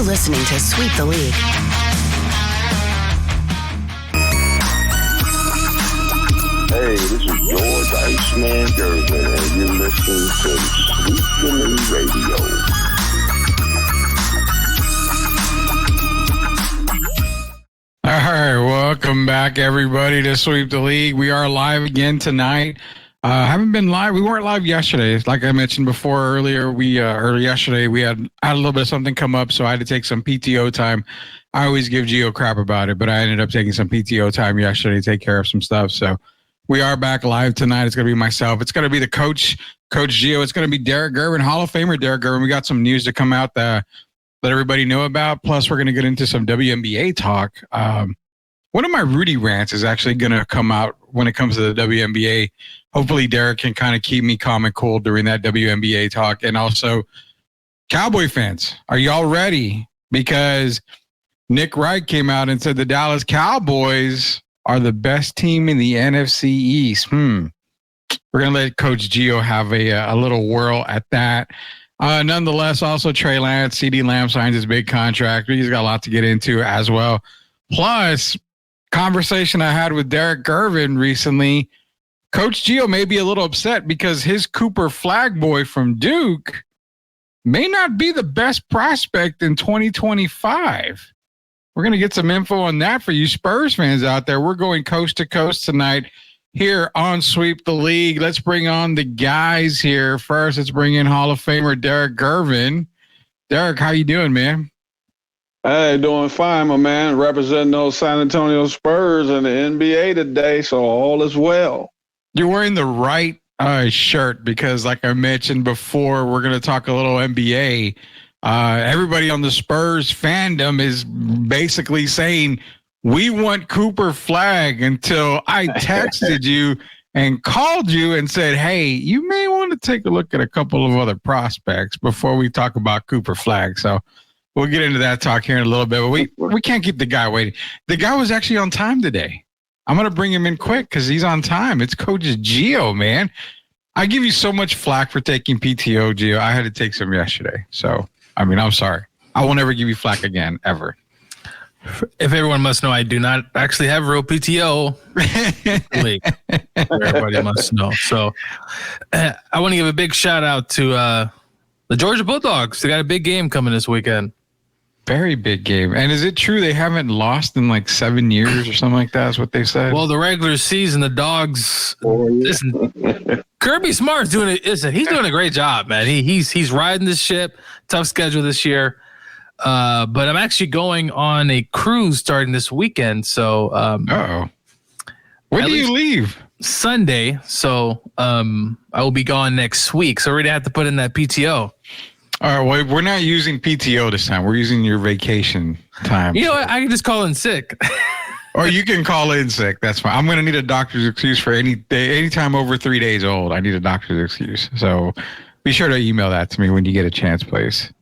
You're listening to Sweep the League. Hey, this is George Iceman Gervin, and you're listening to Sweep the League Radio. All right, welcome back, everybody, to Sweep the League. We are live again tonight. Haven't been live. We weren't live yesterday. Like I mentioned before earlier, yesterday we had a little bit of something come up, so I had to take some PTO time. I always give Gio crap about it, but I ended up taking some PTO time yesterday to take care of some stuff. So we are back live tonight. It's going to be myself. It's going to be the Coach Gio. It's going to be Derek Gervin, Hall of Famer Derek Gervin. We got some news to come out that let everybody know about. Plus, we're going to get into some WNBA talk. One of my Rudy rants is actually going to come out when it comes to the WNBA. Hopefully, Derek can kind of keep me calm and cool during that WNBA talk. And also, Cowboy fans, are y'all ready? Because Nick Wright came out and said the Dallas Cowboys are the best team in the NFC East. We're going to let Coach Gio have a little whirl at that. Nonetheless, also Trey Lance, CeeDee Lamb signs his big contract. He's got a lot to get into as well. Plus, conversation I had with Derek Gervin recently, Coach Gio may be a little upset because his Cooper Flagboy from Duke may not be the best prospect in 2025. We're going to get some info on that for you Spurs fans out there. We're going coast to coast tonight here on Sweep the League. Let's bring on the guys here. First, let's bring in Hall of Famer Derek Gervin. Derek, how you doing, man? Hey, doing fine, my man. Representing those San Antonio Spurs in the NBA today, so all is well. You're wearing the right shirt because, like I mentioned before, we're going to talk a little NBA. Everybody on the Spurs fandom is basically saying, we want Cooper Flagg, until I texted you and called you and said, hey, you may want to take a look at a couple of other prospects before we talk about Cooper Flagg. So we'll get into that talk here in a little bit, but we can't keep the guy waiting. The guy was actually on time today. I'm going to bring him in quick because he's on time. It's Coach Gio, man. I give you so much flack for taking PTO, Gio. I had to take some yesterday. So, I'm sorry. I will never give you flack again, ever. If everyone must know, I do not actually have real PTO. Everybody must know. So I want to give a big shout out to the Georgia Bulldogs. They got a big game coming this weekend. Very big game. And is it true they haven't lost in like 7 years or something like that? Is what they said? Well, the regular season, the Dogs. Listen, Kirby Smart's doing it. Listen, he's doing a great job, man. He's riding this ship. Tough schedule this year. But I'm actually going on a cruise starting this weekend. So, when do you leave? Sunday. So, I will be gone next week. So, we're gonna have to put in that PTO. All right. Well, we're not using PTO this time. We're using your vacation time. You know what? I can just call in sick. Or you can call in sick. That's fine. I'm going to need a doctor's excuse for any day, anytime over 3 days old. I need a doctor's excuse. So be sure to email that to me when you get a chance, please.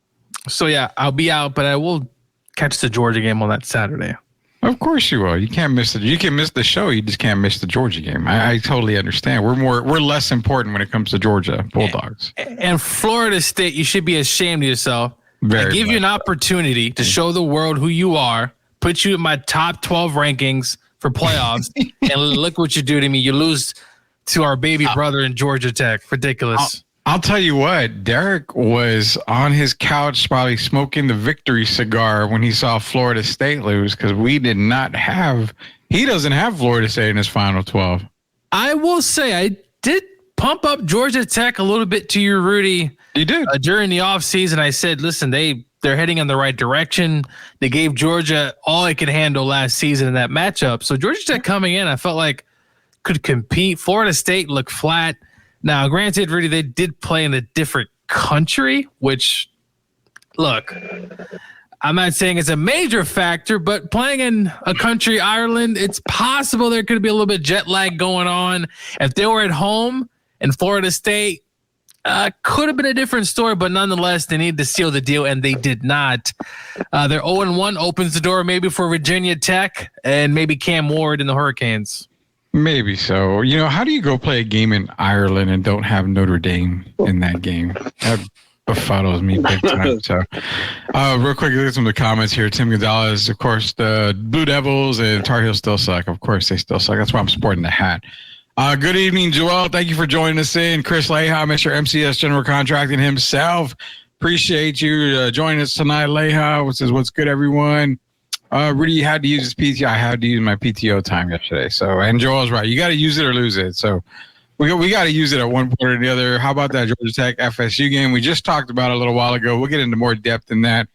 So, yeah, I'll be out, but I will catch the Georgia game on that Saturday. Of course you will. You can't miss it. You can miss the show. You just can't miss the Georgia game. I totally understand. We're less important when it comes to Georgia Bulldogs. And Florida State, you should be ashamed of yourself. I give you an opportunity to show the world who you are, put you in my top 12 rankings for playoffs, and look what you do to me. You lose to our baby brother in Georgia Tech. Ridiculous. I'll tell you what, Derek was on his couch probably smoking the victory cigar when he saw Florida State lose because he doesn't have Florida State in his final 12. I will say I did pump up Georgia Tech a little bit to you, Rudy. You did. During the offseason, I said, listen, they're heading in the right direction. They gave Georgia all it could handle last season in that matchup. So Georgia Tech coming in, I felt like could compete. Florida State looked flat. Now, granted, Rudy, they did play in a different country, which, look, I'm not saying it's a major factor, but playing in a country, Ireland, it's possible there could be a little bit of jet lag going on. If they were at home in Florida State, could have been a different story, but nonetheless, they needed to seal the deal, and they did not. Their 0-1 opens the door maybe for Virginia Tech and maybe Cam Ward and the Hurricanes. Maybe so. How do you go play a game in Ireland and don't have Notre Dame in that game? befuddles me big time. So, real quick, look at some of the comments here. Tim Gonzalez, of course, the Blue Devils and Tar Heels still suck. Of course, they still suck. That's why I'm sporting the hat. Good evening, Joel. Thank you for joining us in. Chris Leha, Mr. MCS General Contracting himself. Appreciate you joining us tonight, Leha. Says, what's good, everyone? Rudy had to use his PTO. I had to use my PTO time yesterday. So, and Joel's right. You got to use it or lose it. So, we got to use it at one point or the other. How about that Georgia Tech FSU game? We just talked about it a little while ago. We'll get into more depth in that.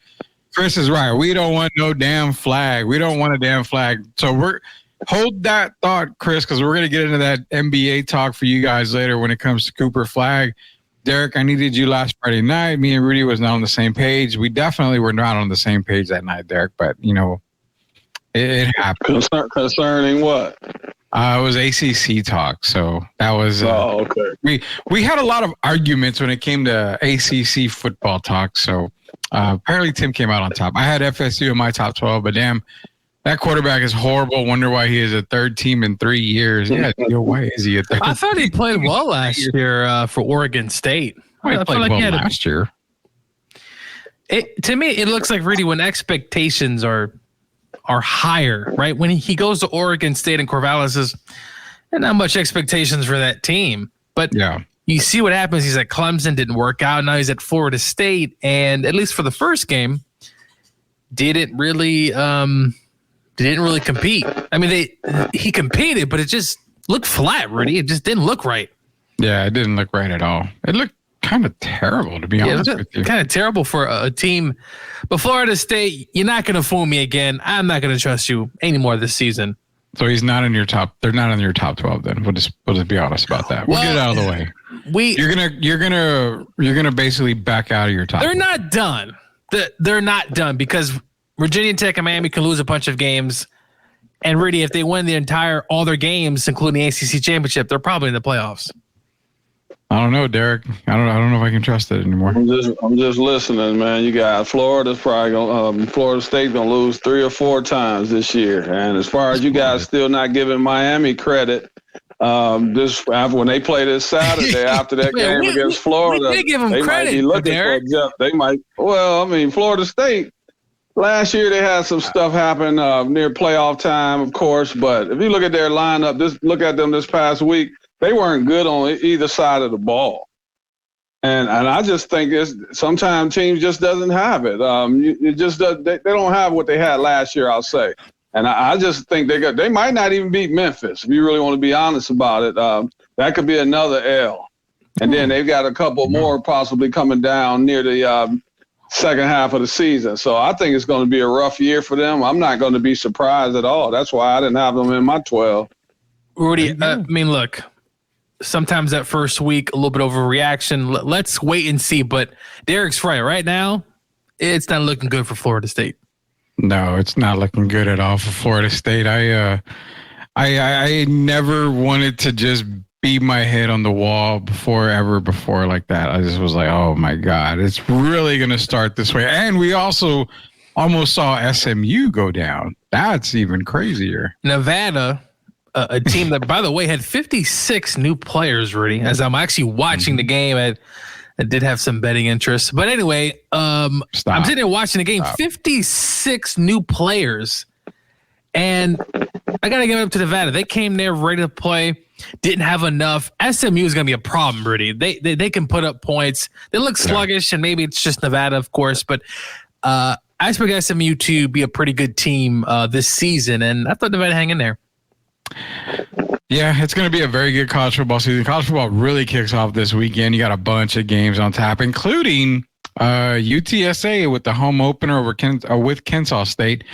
Chris is right. We don't want no damn flag. We don't want a damn flag. So hold that thought, Chris, because we're going to get into that NBA talk for you guys later when it comes to Cooper Flag. Derek, I needed you last Friday night. Me and Rudy was not on the same page. We definitely were not on the same page that night, Derek, but, it happened. Concerning what? It was ACC talk, so that was. Okay. We had a lot of arguments when it came to ACC football talk. So apparently Tim came out on top. I had FSU in my top 12, but damn, that quarterback is horrible. Wonder why he is a third team in 3 years. Yeah, why is he a third? I thought he played well last year for Oregon State. I played well last year. To me, it looks like really when expectations are higher, right? When he goes to Oregon State and Corvallis is not much expectations for that team. But you see what happens. He's at Clemson, didn't work out. Now he's at Florida State, and at least for the first game, didn't really compete. I mean, he competed, but it just looked flat, Rudy. It just didn't look right. Yeah, it didn't look right at all. It looked kind of terrible, to be honest with you. Kind of terrible for a team. But Florida State, you're not going to fool me again. I'm not going to trust you anymore this season. So he's not in your top. They're not in your top 12. Then we'll just be honest about that. We'll get it out of the way. You're gonna basically back out of your top. They're not done. They're not done because Virginia Tech and Miami can lose a bunch of games. And really, if they win all their games, including the ACC championship, they're probably in the playoffs. I don't know, Derek. I don't know if I can trust it anymore. I'm just listening, man. You got Florida State gonna lose 3 or 4 times this year. And as far as you guys still not giving Miami credit, when they play this Saturday after that game against Florida, we give them they credit, might be looking for a jump. They might. Well, I mean, Florida State. Last year they had some stuff happen near playoff time, of course. But if you look at their lineup, look at them this past week. They weren't good on either side of the ball. And I just think sometimes teams just doesn't have it. They don't have what they had last year, I'll say. And I just think they might not even beat Memphis, if you really want to be honest about it. That could be another L. And then they've got a couple more possibly coming down near the second half of the season. So I think it's going to be a rough year for them. I'm not going to be surprised at all. That's why I didn't have them in my 12. Rudy, I mean, look. Sometimes that first week, a little bit overreaction. Let's wait and see. But Derek's right. Right now, it's not looking good for Florida State. No, it's not looking good at all for Florida State. I never wanted to just beat my head on the wall before like that. I just was like, oh my God, it's really going to start this way. And we also almost saw SMU go down. That's even crazier. Nevada. A team that, by the way, had 56 new players, Rudy. As I'm actually watching the game, I did have some betting interest. But anyway, I'm sitting there watching the game. 56 new players. And I got to give it up to Nevada. They came there ready to play, didn't have enough. SMU is going to be a problem, Rudy. They can put up points. They look sluggish, and maybe it's just Nevada, of course. But I expect SMU to be a pretty good team this season. And I thought Nevada hang in there. Yeah, it's going to be a very good college football season. College football really kicks off this weekend. You got a bunch of games on tap, including UTSA with the home opener with Kennesaw State.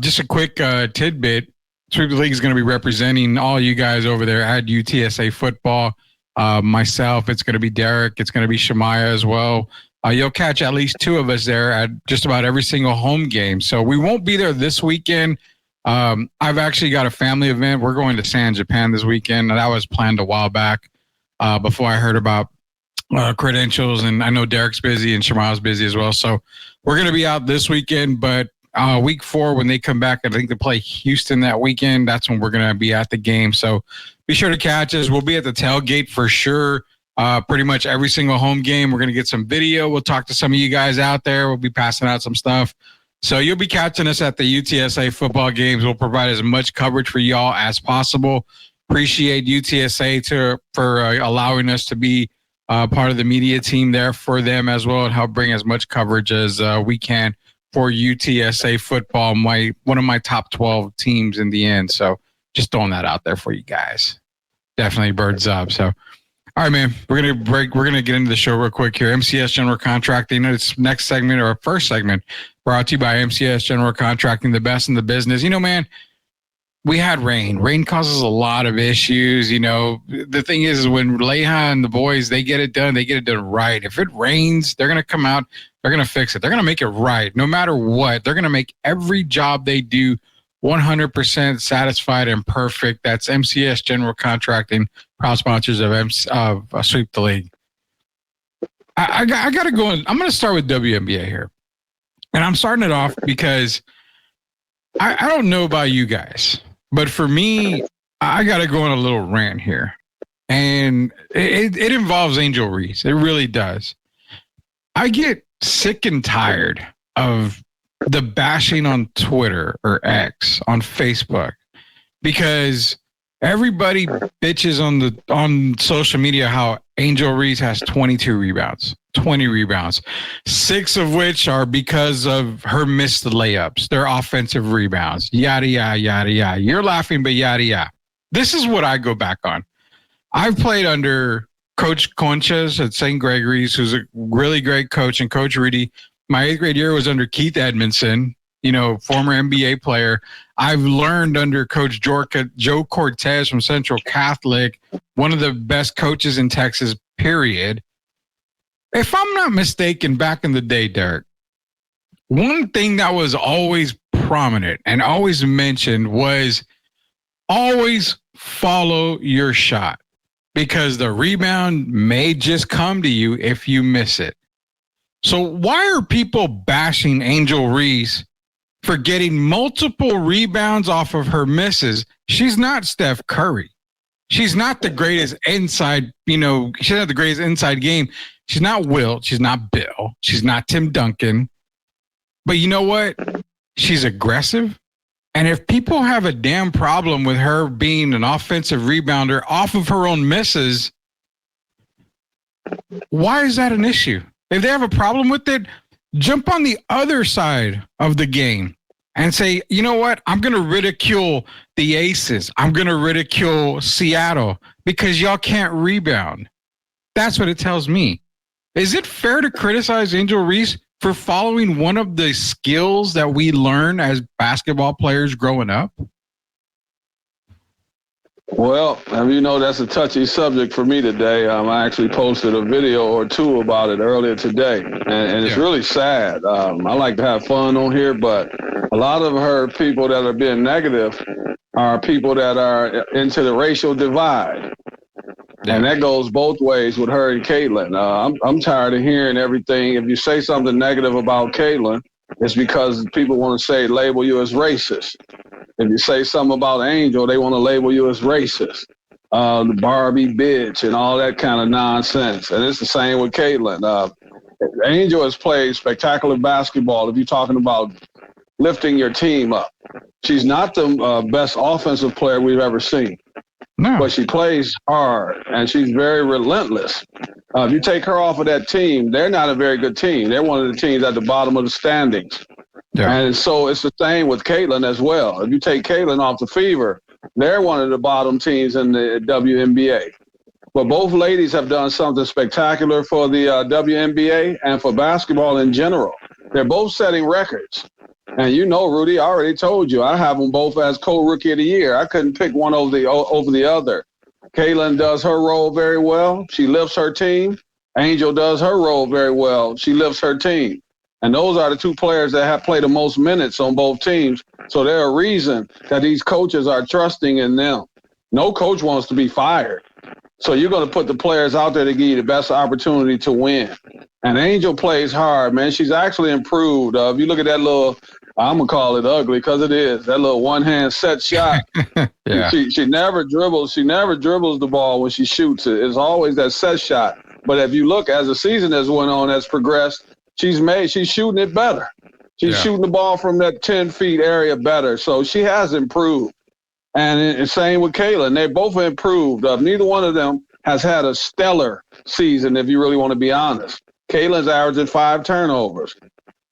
Just a quick tidbit. Sweep the League is going to be representing all you guys over there at UTSA football. Myself, it's going to be Derek. It's going to be Shemaya as well. You'll catch at least 2 of us there at just about every single home game. So we won't be there this weekend. I've actually got a family event. We're going to San Japan this weekend. That was planned a while back before I heard about credentials. And I know Derek's busy and Shema's busy as well. So we're going to be out this weekend. But week 4, when they come back, I think they play Houston that weekend. That's when we're going to be at the game. So be sure to catch us. We'll be at the tailgate for sure. pretty much every single home game. We're going to get some video. We'll talk to some of you guys out there. We'll be passing out some stuff. So you'll be catching us at the UTSA football games. We'll provide as much coverage for y'all as possible. Appreciate UTSA for allowing us to be part of the media team there for them as well, and help bring as much coverage as we can for UTSA football, one of my top 12 teams in the end. So just throwing that out there for you guys. Definitely birds up. So, all right, man, we're going to break. We're going to get into the show real quick here. MCS General Contracting. It's next segment, or first segment, brought to you by MCS General Contracting, the best in the business. You know, man, we had rain. Rain causes a lot of issues. You know, the thing is when Leha and the boys, they get it done right. If it rains, they're going to come out. They're going to fix it. They're going to make it right. No matter what, they're going to make every job they do 100% satisfied and perfect. That's MCS General Contracting, proud sponsors of Sweep the League. I got to go in. I'm going to start with WNBA here. And I'm starting it off because I don't know about you guys, but for me, I got to go on a little rant here. And it involves Angel Reese. It really does. I get sick and tired of the bashing on Twitter or X, on Facebook, because everybody bitches on social media how Angel Reese has 22 rebounds, 20 rebounds, 6 of which are because of her missed layups. They're offensive rebounds, yada, yada, yada, yada. You're laughing, but yada, yada. This is what I go back on. I've played under Coach Conchas at St. Gregory's, who's a really great coach, and Coach Rudy. My 8th grade year was under Keith Edmondson, you know, former NBA player. I've learned under Coach Joe Cortez from Central Catholic, one of the best coaches in Texas, period. If I'm not mistaken, back in the day, Derek, one thing that was always prominent and always mentioned was always follow your shot, because the rebound may just come to you if you miss it. So why are people bashing Angel Reese for getting multiple rebounds off of her misses? She's not Steph Curry. She's not the greatest inside, she's not the greatest inside game. She's not Wilt. She's not Bill. She's not Tim Duncan. But you know what? She's aggressive. And if people have a damn problem with her being an offensive rebounder off of her own misses, why is that an issue? If they have a problem with it, jump on the other side of the game and say, you know what? I'm going to ridicule the Aces. I'm going to ridicule Seattle because y'all can't rebound. That's what it tells me. Is it fair to criticize Angel Reese for following one of the skills that we learn as basketball players growing up? Well, that's a touchy subject for me today. I actually posted a video or two about it earlier today, and it's really sad. I like to have fun on here, but a lot of her people that are being negative are people that are into the racial divide. And that goes both ways with her and Caitlin. I'm tired of hearing everything. If you say something negative about Caitlin, it's because people want to label you as racist. If you say something about Angel, they want to label you as racist. The Barbie bitch and all that kind of nonsense. And it's the same with Caitlin. Angel has played spectacular basketball if you're talking about lifting your team up. She's not the best offensive player we've ever seen. No. But she plays hard, and she's very relentless. If you take her off of that team, they're not a very good team. They're one of the teams at the bottom of the standings. Yeah. And so it's the same with Caitlin as well. If you take Caitlin off the Fever, they're one of the bottom teams in the WNBA. But both ladies have done something spectacular for the WNBA and for basketball in general. They're both setting records. And Rudy, I already told you, I have them both as co-rookie of the year. I couldn't pick one over the other. Caitlin does her role very well. She lifts her team. Angel does her role very well. She lifts her team. And those are the two players that have played the most minutes on both teams. So there's a reason that these coaches are trusting in them. No coach wants to be fired. So you're going to put the players out there to give you the best opportunity to win. And Angel plays hard, man. She's actually improved. If you look at that little I'm gonna call it ugly because it is. That little one-hand set shot. Yeah. She never dribbles. She never dribbles the ball when she shoots it. It's always that set shot. But if you look as the season has went on, has progressed, she's shooting it better. She's shooting the ball from that 10 feet area better. So she has improved. And same with Kaylin. They both improved. Neither one of them has had a stellar season, if you really want to be honest. Kaylin's averaging 5 turnovers.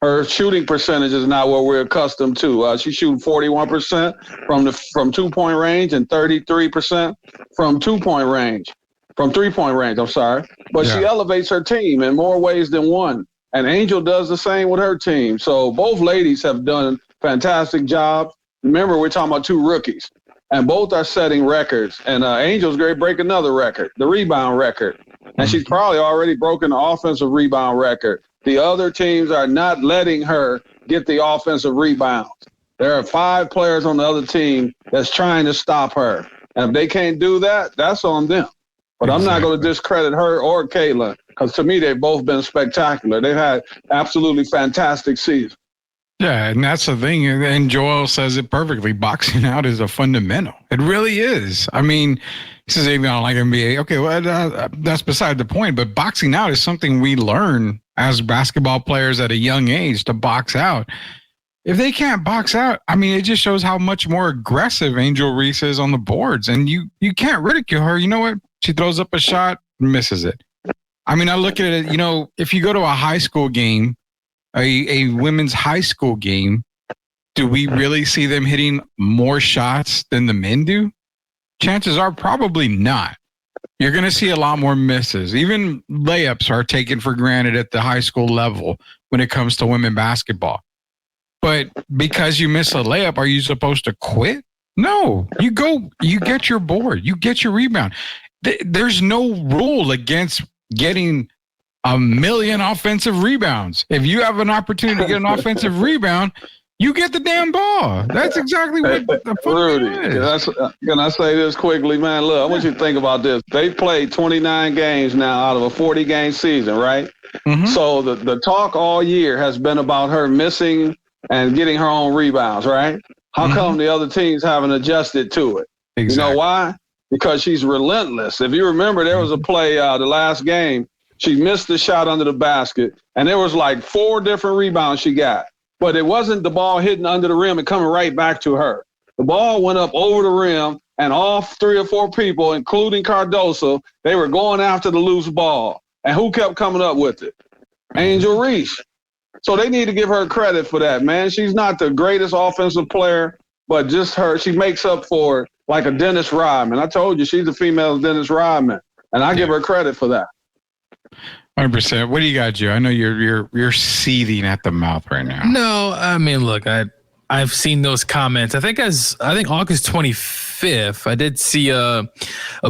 Her shooting percentage is not what we're accustomed to. She's shooting 41% from 2-point range and 33% from 2-point range, from 3-point range. I'm sorry, but she elevates her team in more ways than one. And Angel does the same with her team. So both ladies have done fantastic jobs. Remember, we're talking about 2 rookies, and both are setting records. And Angel's going to break another record, the rebound record, and she's probably already broken the offensive rebound record. The other teams are not letting her get the offensive rebounds. There are 5 players on the other team that's trying to stop her. And if they can't do that, that's on them. But I'm not going to discredit her or Kaylin because to me, they've both been spectacular. They've had absolutely fantastic seasons. Yeah, and that's the thing. And Joel says it perfectly. Boxing out is a fundamental. It really is. I mean, he says even on like NBA. Okay, well, that's beside the point. But boxing out is something we learn as basketball players at a young age to box out. If they can't box out, I mean, it just shows how much more aggressive Angel Reese is on the boards. And you can't ridicule her. You know what? She throws up a shot, misses it. I mean, I look at it, if you go to a high school game, a women's high school game, do we really see them hitting more shots than the men do? Chances are probably not. You're going to see a lot more misses. Even layups are taken for granted at the high school level when it comes to women basketball. But because you miss a layup, are you supposed to quit? No, you get your board, you get your rebound. There's no rule against getting 1 million offensive rebounds. If you have an opportunity to get an offensive rebound, you get the damn ball. That's exactly what the Rudy, is. Can I say this quickly, man? Look, I want you to think about this. They played 29 games now out of a 40-game season, right? Mm-hmm. So the talk all year has been about her missing and getting her own rebounds, right? How come the other teams haven't adjusted to it? Exactly. You know why? Because she's relentless. If you remember, there was a play the last game. She missed the shot under the basket, and there was like 4 different rebounds she got. But it wasn't the ball hitting under the rim and coming right back to her. The ball went up over the rim, and all 3 or 4 people, including Cardoso, they were going after the loose ball. And who kept coming up with it? Angel Reese. So they need to give her credit for that, man. She's not the greatest offensive player, but just her, she makes up for it like a Dennis Rodman. I told you, she's the female Dennis Rodman, and I give her credit for that. 100%. What do you got, Joe? I know you're seething at the mouth right now. No, I mean, look, I've seen those comments. I think August 25th, I did see a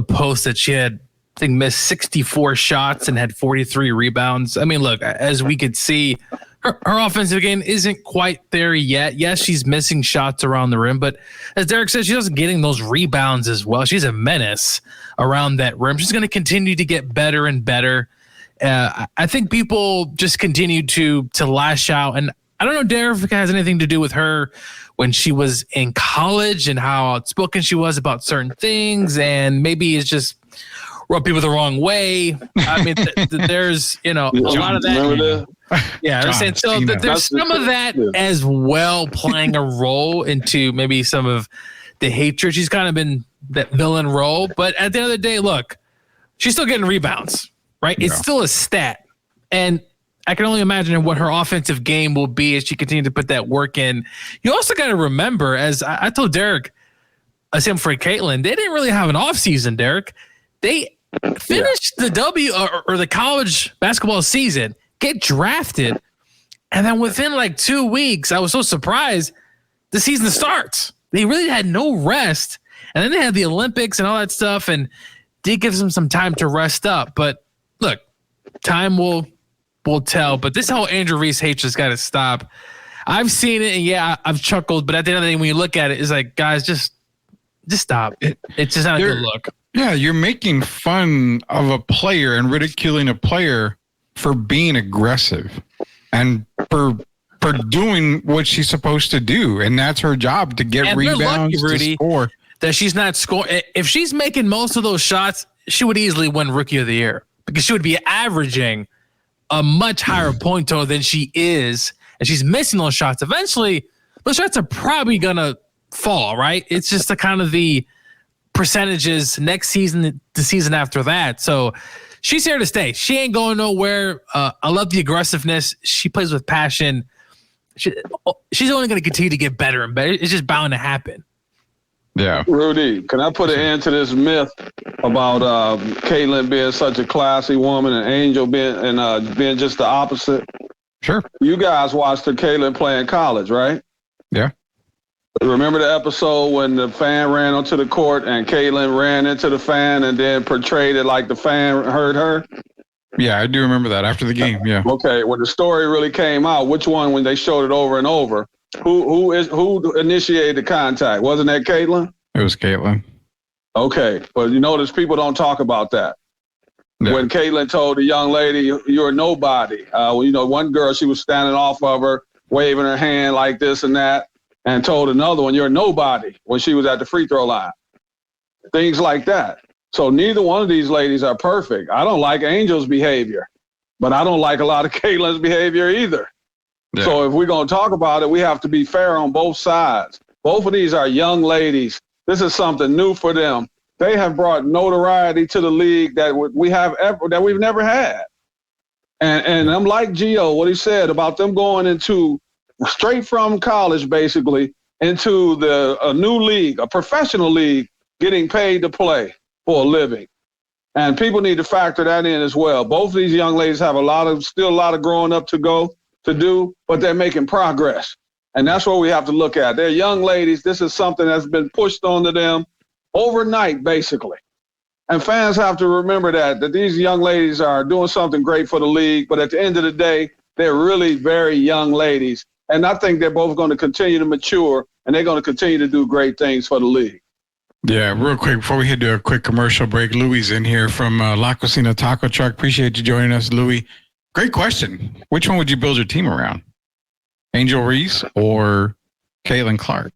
post that she had, I think, missed 64 shots and had 43 rebounds. I mean, look, as we could see, her offensive game isn't quite there yet. Yes, she's missing shots around the rim, but as Derek said, she doesn't getting those rebounds as well. She's a menace around that rim. She's going to continue to get better and better. I think people just continue to lash out, and I don't know, Derek, if it has anything to do with her when she was in college and how outspoken she was about certain things, and maybe it's just rub people the wrong way. I mean, there's a lot of that. Yeah, I'm saying so. There's some of that as well playing a role into maybe some of the hatred. She's kind of been that villain role, but at the end of the day, look, she's still getting rebounds. Right? Yeah. It's still a stat. And I can only imagine what her offensive game will be as she continues to put that work in. You also got to remember, as I told Derek, same for Caitlin, they didn't really have an offseason, Derek. They finished the W or the college basketball season, get drafted, and then within like 2 weeks, I was so surprised, the season starts. They really had no rest. And then they had the Olympics and all that stuff, and did give them some time to rest up. But look, time will tell. But this whole Angel Reese hate just got to stop. I've seen it, and I've chuckled. But at the end of the day, when you look at it, it's like, guys, just stop. It's just not a good look. Yeah, you're making fun of a player and ridiculing a player for being aggressive and for for doing what she's supposed to do, and that's her job, to get And we're rebounds, lucky, Rudy, to score. that she's not scoring. If she's making most of those shots, she would easily win Rookie of the Year because she would be averaging a much higher point total than she is, and she's missing those shots. Eventually, those shots are probably gonna fall, right? It's just the kind of the percentages next season, the season after that. So she's here to stay. She ain't going nowhere. I love the aggressiveness. She plays with passion. She's only going to continue to get better and better. It's just bound to happen. Yeah. Rudy, can I put an end to this myth about Caitlin being such a classy woman and Angel being just the opposite? Sure. You guys watched the Caitlin play in college, right? Yeah. Remember the episode when the fan ran onto the court and Caitlin ran into the fan and then portrayed it like the fan hurt her? Yeah, I do remember that after the game. Yeah. Okay, when the story really came out, which one, when they showed it over and over, who initiated the contact? Wasn't that Caitlin? It was Caitlin. Okay, but you notice people don't talk about that. Yeah. When Caitlin told the young lady, "You're nobody," one girl, she was standing off of her, waving her hand like this and that, and told another one, "You're nobody," when she was at the free throw line. Things like that. So neither one of these ladies are perfect. I don't like Angel's behavior, but I don't like a lot of Caitlin's behavior either. Yeah. So if we're going to talk about it, we have to be fair on both sides. Both of these are young ladies. This is something new for them. They have brought notoriety to the league that we've never had. And I'm like Gio, what he said about them going into straight from college, basically, into a new league, a professional league, getting paid to play for a living. And people need to factor that in as well. Both of these young ladies have still a lot of growing up to do, but they're making progress. And that's what we have to look at. They're young ladies. This is something that's been pushed onto them overnight, basically. And fans have to remember that these young ladies are doing something great for the league, but at the end of the day, they're really very young ladies. And I think they're both going to continue to mature, and they're going to continue to do great things for the league. Yeah, real quick, before we head to a quick commercial break, Louis in here from La Cocina Taco Truck. Appreciate you joining us, Louis. Great question. Which one would you build your team around? Angel Reese or Caitlin Clark?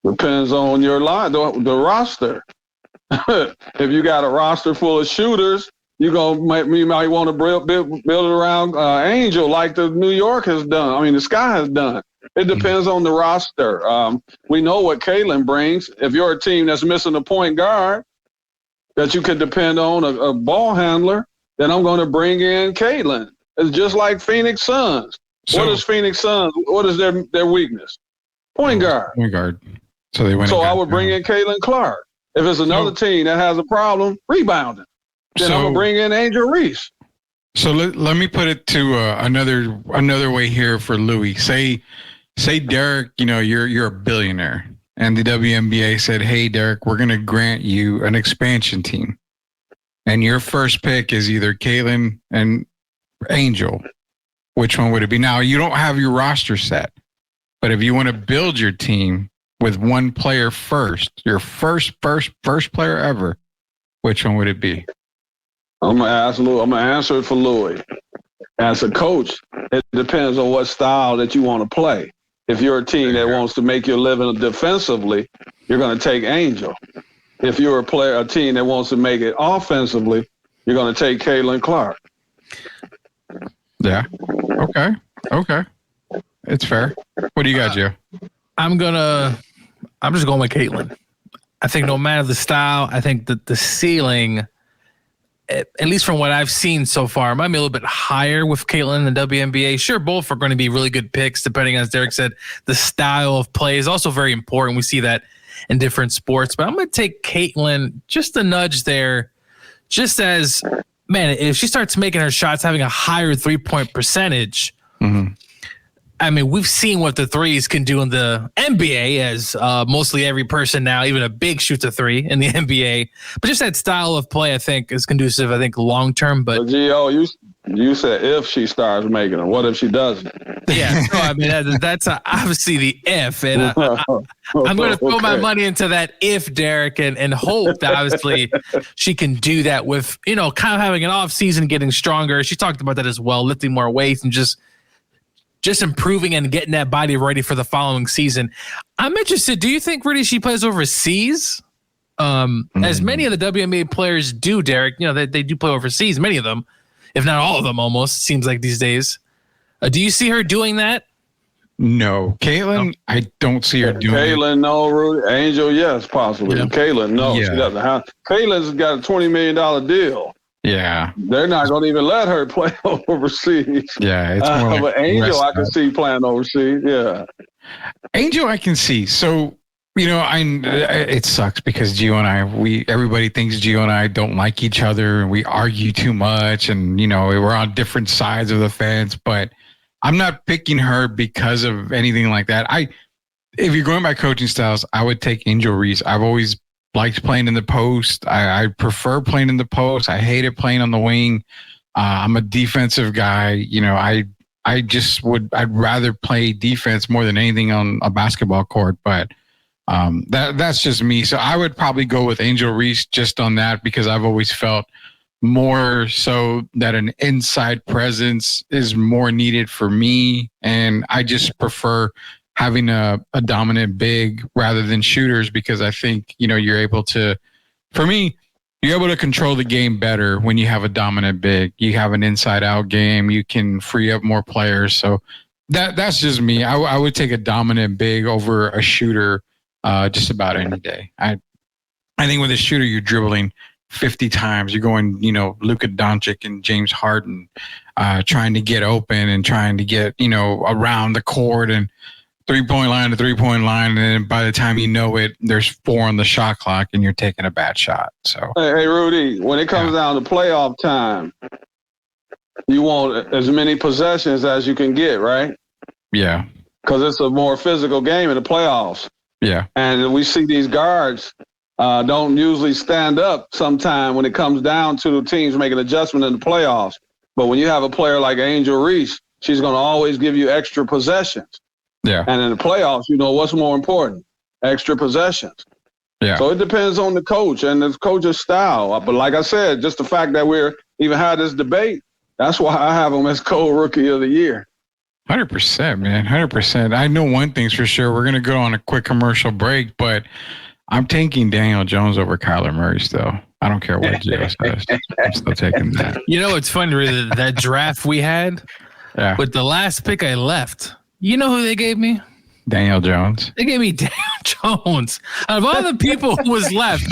Depends on your line, the roster. If you got a roster full of shooters, you might want to build it around Angel like the New York has done. I mean, the Sky has done. It depends on the roster. We know what Caitlin brings. If you're a team that's missing a point guard that you can depend on, a ball handler, then I'm going to bring in Caitlin. It's just like Phoenix Suns. What is Phoenix Suns? What is their weakness? Point guard. Point guard. So they went. So I would bring in Caitlin Clark. If it's another team that has a problem rebounding, then I'm gonna bring in Angel Reese. So let me put it to another way here for Louis. Say Derek, you're a billionaire, and the WNBA said, "Hey Derek, we're gonna grant you an expansion team, and your first pick is either Caitlin and Angel. Which one would it be?" Now you don't have your roster set, but if you want to build your team with one player first, your first player ever, which one would it be? I'm gonna ask Louis. I'm gonna answer it for Louis. As a coach, it depends on what style that you want to play. If you're a team that wants to make your living defensively, you're going to take Angel. If you're a team that wants to make it offensively, you're going to take Caitlin Clark. Yeah. Okay. It's fair. What do you got, Joe? I'm just going with Caitlin. I think no matter the style, I think that the ceiling, at least from what I've seen so far, might be a little bit higher with Caitlin in the WNBA. Sure, both are going to be really good picks, depending, as Derek said, the style of play is also very important. We see that in different sports. But I'm going to take Caitlin just a nudge there, just as, man, if she starts making her shots, having a higher three-point percentage, I mean, we've seen what the threes can do in the NBA, as mostly every person now, even a big, shoots a three in the NBA. But just that style of play, I think, is conducive, long term. But Gio, you said if she starts making them. What if she doesn't? Yeah, no, I mean, that's obviously the if. And I'm going to throw my money into that if, Derek, and hope that obviously she can do that with, kind of having an off season, getting stronger. She talked about that as well, lifting more weights and just just improving and getting that body ready for the following season. I'm interested. Do you think really she plays overseas? As many of the WNBA players do, Derek, they do play overseas, many of them, if not all of them almost, seems like these days. Do you see her doing that? No. Caitlin, I don't see her doing Caitlin, no. Rudy. Angel, yes, possibly. Yeah. Caitlin, no. Yeah. She doesn't have. Caitlin's got a $20 million deal. Yeah. They're not going to even let her play overseas. Yeah. It's more But Angel, I can see playing overseas. Yeah. Angel, I can see. So, it sucks because Gio and I, everybody thinks Gio and I don't like each other and we argue too much and, we're on different sides of the fence, but I'm not picking her because of anything like that. If you're going by coaching styles, I would take Angel Reese. I've always liked playing in the post. I prefer playing in the post. I hated playing on the wing. I'm a defensive guy. I'd rather play defense more than anything on a basketball court, but that's just me. So I would probably go with Angel Reese just on that because I've always felt more so that an inside presence is more needed for me. And I just prefer having a dominant big rather than shooters because I think, you're able to, for me, you're able to control the game better when you have a dominant big. You have an inside out game. You can free up more players. So that's just me. I would take a dominant big over a shooter just about any day. I think with a shooter, you're dribbling 50 times. You're going, Luka Doncic and James Harden, trying to get open and trying to get, around the court and 3-point line to 3-point line. And then by the time you know it, there's 4 on the shot clock and you're taking a bad shot. So, hey Rudy, when it comes down to playoff time, you want as many possessions as you can get, right? Yeah. Because it's a more physical game in the playoffs. Yeah. And we see these guards don't usually stand up sometime when it comes down to the teams making adjustment in the playoffs. But when you have a player like Angel Reese, she's going to always give you extra possessions. Yeah. And in the playoffs, what's more important? Extra possessions. Yeah. So it depends on the coach and the coach's style. But like I said, just the fact that we're even had this debate, that's why I have him as co-rookie of the year. 100%, man. 100%. I know one thing's for sure. We're going to go on a quick commercial break, but I'm taking Daniel Jones over Kyler Murray still. I don't care what Gio says. I'm still taking that. It's funny, really, that draft we had, with the last pick I left, you know who they gave me? Daniel Jones. They gave me Daniel Jones. Out of all the people who was left,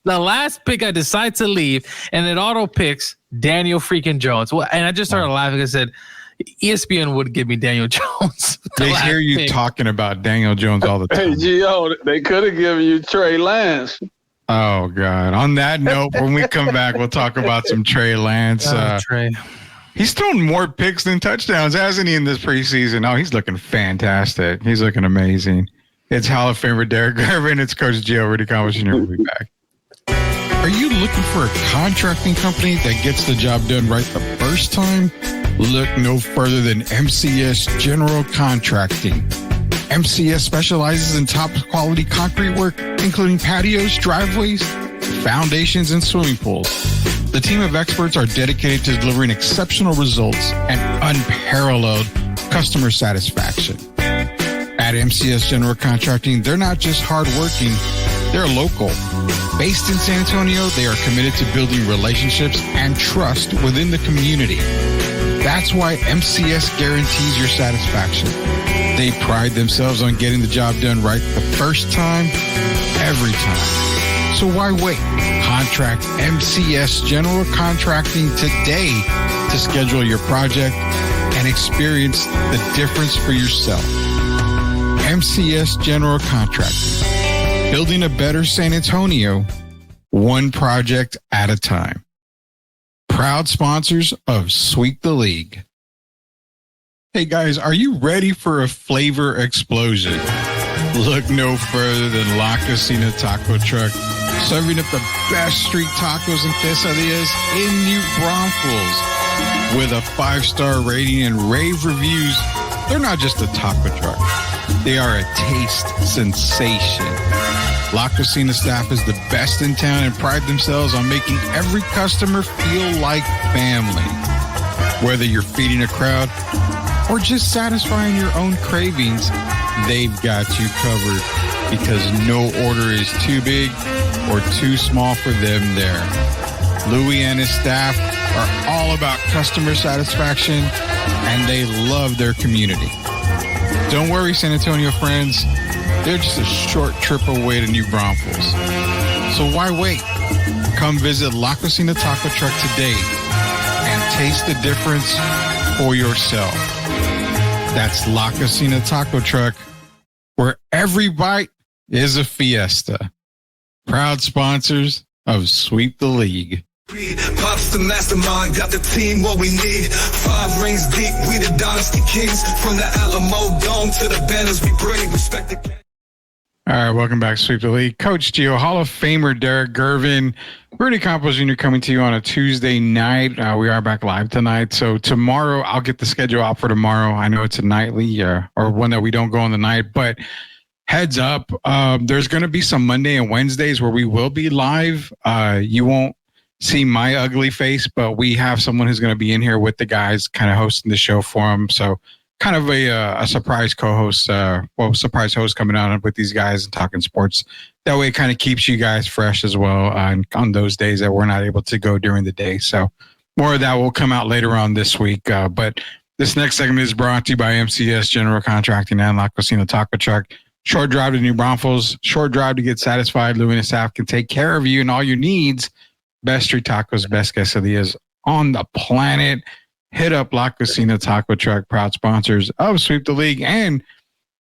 the last pick I decided to leave, and it auto picks Daniel freaking Jones. Well, and I just started laughing. I said, ESPN would give me Daniel Jones. They hear you talking about Daniel Jones all the time. Hey, Gio, they could have given you Trey Lance. Oh, God. On that note, when we come back, we'll talk about some Trey Lance. Trey. He's thrown more picks than touchdowns, hasn't he, in this preseason? Oh, he's looking fantastic. He's looking amazing. It's Hall of Famer Derek Garvin. It's Coach Gio Rudy Thomas, and we'll be back. Are you looking for a contracting company that gets the job done right the first time? Look no further than MCS General Contracting. MCS specializes in top quality concrete work, including patios, driveways, foundations, and swimming pools. The team of experts are dedicated to delivering exceptional results and unparalleled customer satisfaction. At MCS General Contracting, they're not just hardworking, they're local. Based in San Antonio, they are committed to building relationships and trust within the community. That's why MCS guarantees your satisfaction. They pride themselves on getting the job done right the first time, every time. So why wait? Contract MCS General Contracting today to schedule your project and experience the difference for yourself. MCS General Contracting. Building a better San Antonio, one project at a time. Proud sponsors of Sweep the League. Hey guys, are you ready for a flavor explosion? Look no further than La Cocina Taco Truck, serving up the best street tacos and quesadillas in New Braunfels. With a 5-star rating and rave reviews, they're not just a taco truck. They are a taste sensation. La Cocina staff is the best in town and pride themselves on making every customer feel like family. Whether you're feeding a crowd or just satisfying your own cravings, they've got you covered because no order is too big or too small for them there. Louis and his staff are all about customer satisfaction, and they love their community. Don't worry, San Antonio friends. They're just a short trip away to New Braunfels. So why wait? Come visit La Cocina Taco Truck today and taste the difference for yourself. That's La Cocina Taco Truck, where every bite is a fiesta. Proud sponsors of Sweep the League. Pops the mastermind, got the team what we need. 5 rings deep, we the Dynasty Kings. From the Alamo Dome to the banners we bring. Respect the... All right, welcome back to Sweep the League. Coach Gio, Hall of Famer Derek Gervin, Rudy Campos Jr. coming to you on a Tuesday night. We are back live tonight. So tomorrow, I'll get the schedule out for tomorrow. I know it's a nightly or one that we don't go on the night, but heads up, there's going to be some Monday and Wednesdays where we will be live. You won't see my ugly face, but we have someone who's going to be in here with the guys kind of hosting the show for them. So kind of a surprise co-host, surprise host coming on with these guys and talking sports. That way it kind of keeps you guys fresh as well on those days that we're not able to go during the day. So more of that will come out later on this week. But this next segment is brought to you by MCS General Contracting and La Cocina Taco Truck. Short drive to New Braunfels, short drive to get satisfied. Louis and his staff can take care of you and all your needs. Best street tacos, best quesadillas on the planet. Hit up La Cocina Taco Truck, proud sponsors of Sweep the League. And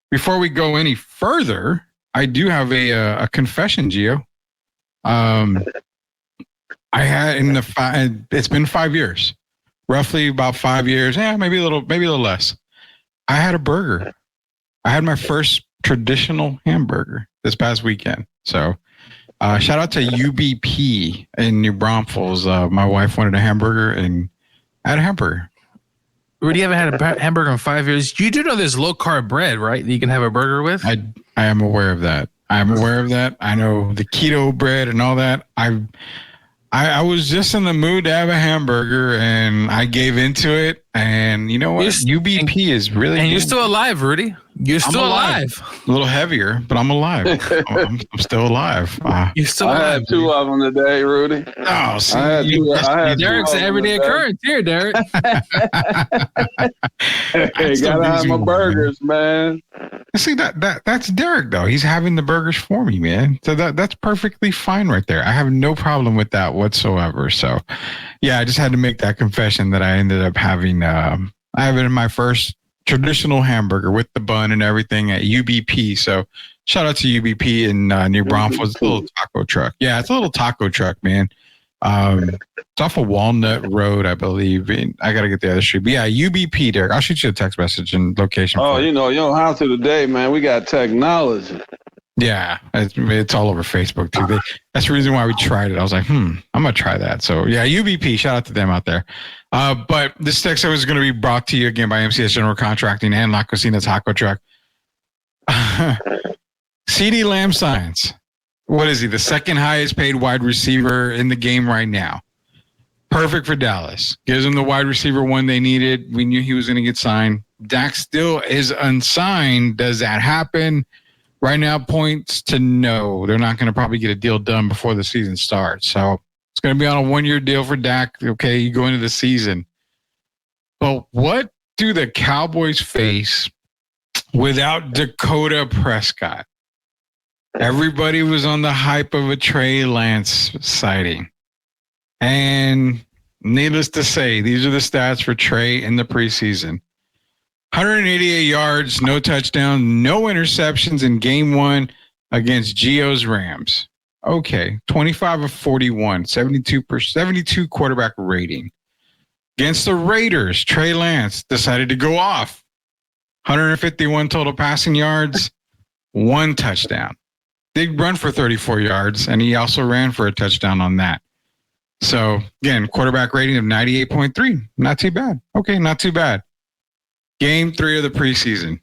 before we go any further, I do have a confession, Gio. I had it's been 5 years, roughly about 5 years. Yeah, maybe a little less. I had a burger. I had my first traditional hamburger this past weekend. So shout out to UBP in New Braunfels. My wife wanted a hamburger and I had a hamburger. Rudy, you haven't had a hamburger in 5 years. You do know there's low carb bread, right? That you can have a burger with. I am aware of that. I know the keto bread and all that. I was just in the mood to have a hamburger and I gave into it. And you know what? UBP is really and good. You're still alive, Rudy. You're still alive. A little heavier, but I'm alive. I'm still alive. You're still I alive. had 2 of them today, Rudy. Oh, see, I had Derek's an everyday occurrence here, Derek. Hey, gotta have my burgers, man. See that's Derek though. He's having the burgers for me, man. So that's perfectly fine right there. I have no problem with that whatsoever. So, yeah, I just had to make that confession that I ended up having. I have it in my first traditional hamburger with the bun and everything at UBP. So, shout out to UBP in New Braunfels. It's a little taco truck. Yeah, it's a little taco truck, man. It's off of Walnut Road, I believe. I got to get the other street. But yeah, UBP, Derek. I'll shoot you a text message and location. Oh, you don't have to today, man. We got technology. Yeah, it's all over Facebook too. That's the reason why we tried it. I was like, I'm going to try that. So yeah, UBP, shout out to them out there. But this text is going to be brought to you again by MCS General Contracting and La Cocina Taco Truck. CeeDee Lamb Science. What is he? The second highest paid wide receiver in the game right now. Perfect for Dallas. Gives them the wide receiver one they needed. We knew he was going to get signed. Dak still is unsigned. Does that happen? Right now, points to no. They're not going to probably get a deal done before the season starts. So it's going to be on a 1-year deal for Dak. Okay, you go into the season. But what do the Cowboys face without Dakota Prescott? Everybody was on the hype of a Trey Lance sighting. And needless to say, these are the stats for Trey in the preseason. 188 yards, no touchdown, no interceptions in game 1 against Gio's Rams. Okay, 25 of 41, 72 quarterback rating. Against the Raiders, Trey Lance decided to go off. 151 total passing yards, 1 touchdown. Did run for 34 yards, and he also ran for a touchdown on that. So, again, quarterback rating of 98.3. Not too bad. Okay, not too bad. Game 3 of the preseason.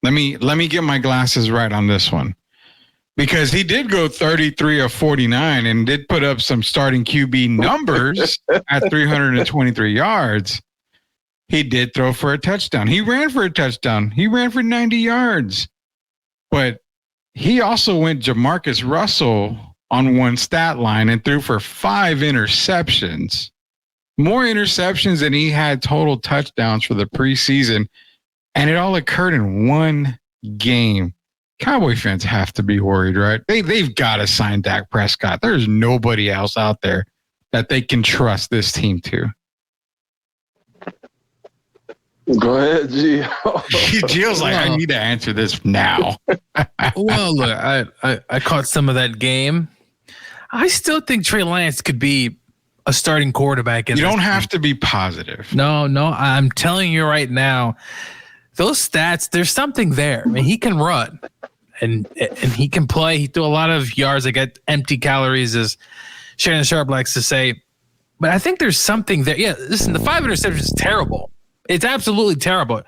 Let me get my glasses right on this one. Because he did go 33 of 49 and did put up some starting QB numbers at 323 yards. He did throw for a touchdown. He ran for a touchdown. He ran for 90 yards. But he also went Jamarcus Russell on one stat line and threw for 5 interceptions. More interceptions than he had total touchdowns for the preseason. And it all occurred in one game. Cowboy fans have to be worried, right? They've got to sign Dak Prescott. There's nobody else out there that they can trust this team to. Go ahead, G. Gio's like, I need to answer this now. Well, look, I caught some of that game. I still think Trey Lance could be a starting quarterback. You don't have to be positive. No, I'm telling you right now, those stats, there's something there. I mean, he can run and he can play. He threw a lot of yards. I get empty calories, as Shannon Sharp likes to say. But I think there's something there. Yeah, listen, the 5 interceptions is terrible. It's absolutely terrible.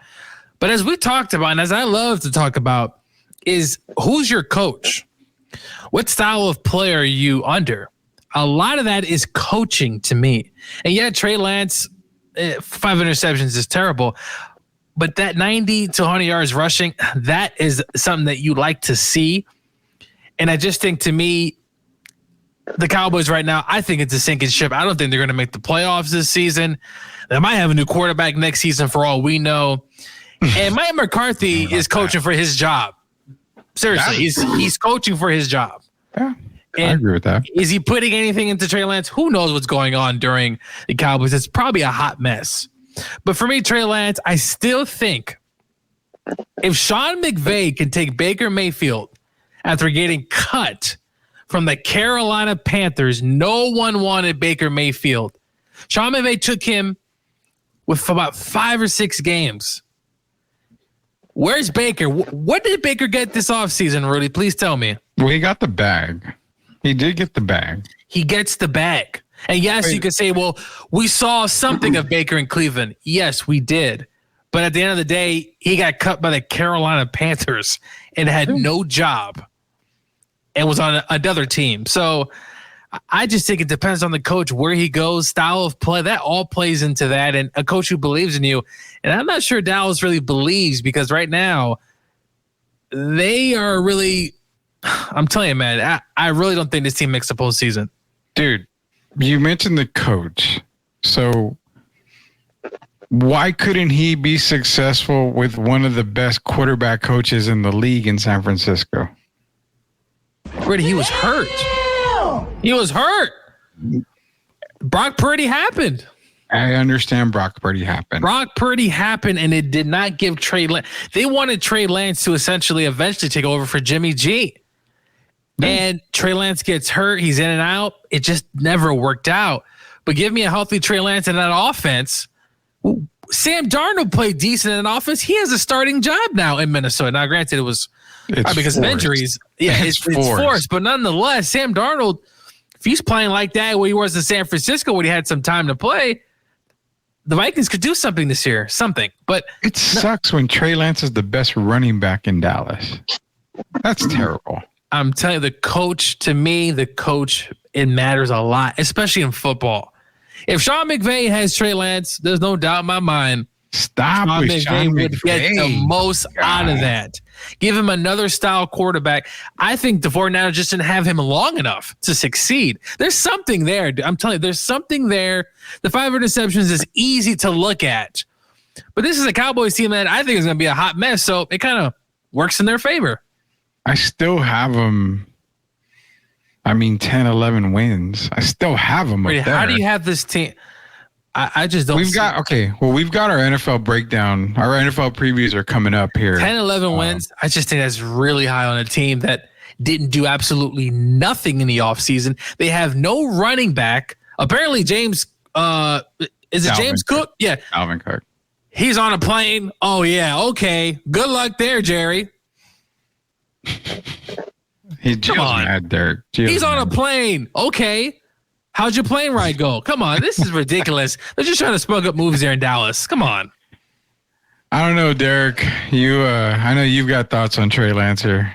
But as we talked about, and as I love to talk about, is who's your coach? What style of player are you under? A lot of that is coaching to me. And yeah, Trey Lance, 5 interceptions is terrible. But that 90 to 100 yards rushing, that is something that you like to see. And I just think, to me, the Cowboys right now, I think it's a sinking ship. I don't think they're going to make the playoffs this season. They might have a new quarterback next season for all we know. And Mike McCarthy is coaching for his job. Seriously, he's coaching for his job. Yeah, I agree with that. Is he putting anything into Trey Lance? Who knows what's going on during the Cowboys? It's probably a hot mess. But for me, Trey Lance, I still think if Sean McVay can take Baker Mayfield after getting cut from the Carolina Panthers, no one wanted Baker Mayfield. Sean McVay took him with about 5 or 6 games. Where's Baker? What did Baker get this offseason, Rudy? Please tell me. Well, he got the bag. He did get the bag. He gets the bag. And yes, you could say, well, we saw something of Baker in Cleveland. Yes, we did. But at the end of the day, he got cut by the Carolina Panthers and had no job and was on another team. So I just think it depends on the coach, where he goes, style of play. That all plays into that. And a coach who believes in you. And I'm not sure Dallas really believes, because right now they are really – I'm telling you, man, I really don't think this team makes the postseason. Dude, you mentioned the coach. So why couldn't he be successful with one of the best quarterback coaches in the league in San Francisco? Rudy, he was hurt. He was hurt. Brock Purdy happened. I understand Brock Purdy happened. Brock Purdy happened, and it did not give Trey Lance. They wanted Trey Lance to eventually take over for Jimmy G. And Trey Lance gets hurt. He's in and out. It just never worked out. But give me a healthy Trey Lance in that offense. Sam Darnold played decent in an offense. He has a starting job now in Minnesota. Now, granted, it was because of injuries. Yeah, it's forced. But nonetheless, Sam Darnold, if he's playing like that where he was in San Francisco when he had some time to play, the Vikings could do something this year. Something. But it sucks when Trey Lance is the best running back in Dallas. That's terrible. I'm telling you, the coach, it matters a lot, especially in football. If Sean McVay has Trey Lance, there's no doubt in my mind. Sean McVay would get the most out of that. Give him another style quarterback. I think the 49ers just didn't have him long enough to succeed. There's something there. I'm telling you, there's something there. The 5 interceptions is easy to look at. But this is a Cowboys team that I think is going to be a hot mess, so it kind of works in their favor. I still have them. 10, 11 wins. I still have them. Wait, how do you have this team? I just don't. We've got our NFL breakdown. Our NFL previews are coming up here. 10, 11 wins. I just think that's really high on a team that didn't do absolutely nothing in the offseason. They have no running back. Apparently, James Cook? Yeah. Alvin Cook. He's on a plane. Oh, yeah. Okay. Good luck there, Jerry. Come on. Mad, Derek. He's on a plane. Okay. How'd your plane ride go? Come on. This is ridiculous. They're just trying to smoke up moves there in Dallas. Come on. I don't know, Derek. I know you've got thoughts on Trey Lance here.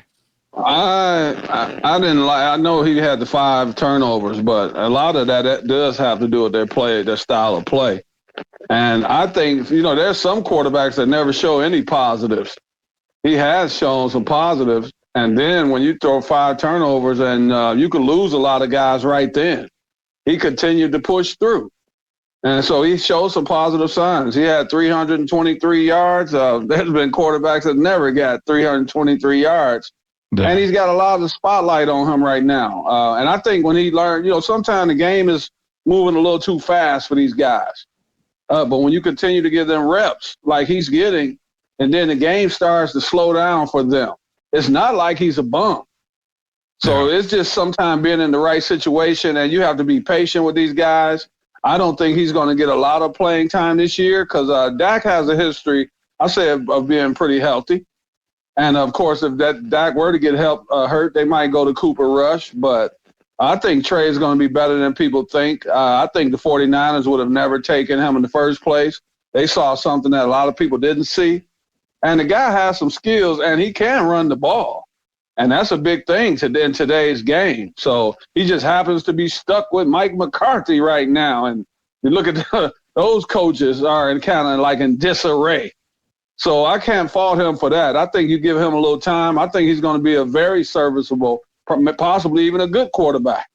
I didn't like. I know he had the 5 turnovers, but a lot of that does have to do with their style of play. And I think, there's some quarterbacks that never show any positives. He has shown some positives. And then when you throw 5 turnovers and you can lose a lot of guys right then, he continued to push through. And so he showed some positive signs. He had 323 yards. There's been quarterbacks that never got 323 yards. Yeah. And he's got a lot of the spotlight on him right now. And I think when he learned, sometimes the game is moving a little too fast for these guys. But when you continue to give them reps like he's getting, and then the game starts to slow down for them, it's not like he's a bum. So It's just sometimes being in the right situation, and you have to be patient with these guys. I don't think he's going to get a lot of playing time this year because Dak has a history, I say, of being pretty healthy. And, of course, if that Dak were to get hurt, they might go to Cooper Rush. But I think Trey is going to be better than people think. I think the 49ers would have never taken him in the first place. They saw something that a lot of people didn't see. And the guy has some skills, and he can run the ball. And that's a big thing in today's game. So he just happens to be stuck with Mike McCarthy right now. And you look at those coaches are kind of like in disarray. So I can't fault him for that. I think you give him a little time. I think he's going to be a very serviceable, possibly even a good quarterback.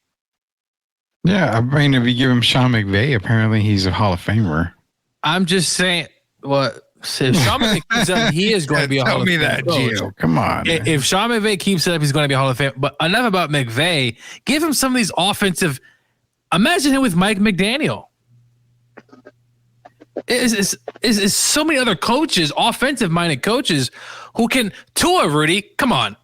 Yeah, I mean, if you give him Sean McVay, apparently he's a Hall of Famer. I'm just saying, if Sean McVay keeps up, he is going to be a Hall of Famer. Tell me that, Gio. Come on. If Sean McVay keeps it up, he's going to be a Hall of Famer. But enough about McVay. Give him some of these offensive. Imagine him with Mike McDaniel. Is so many other coaches, offensive-minded coaches, who can. Tua, Rudy, come on.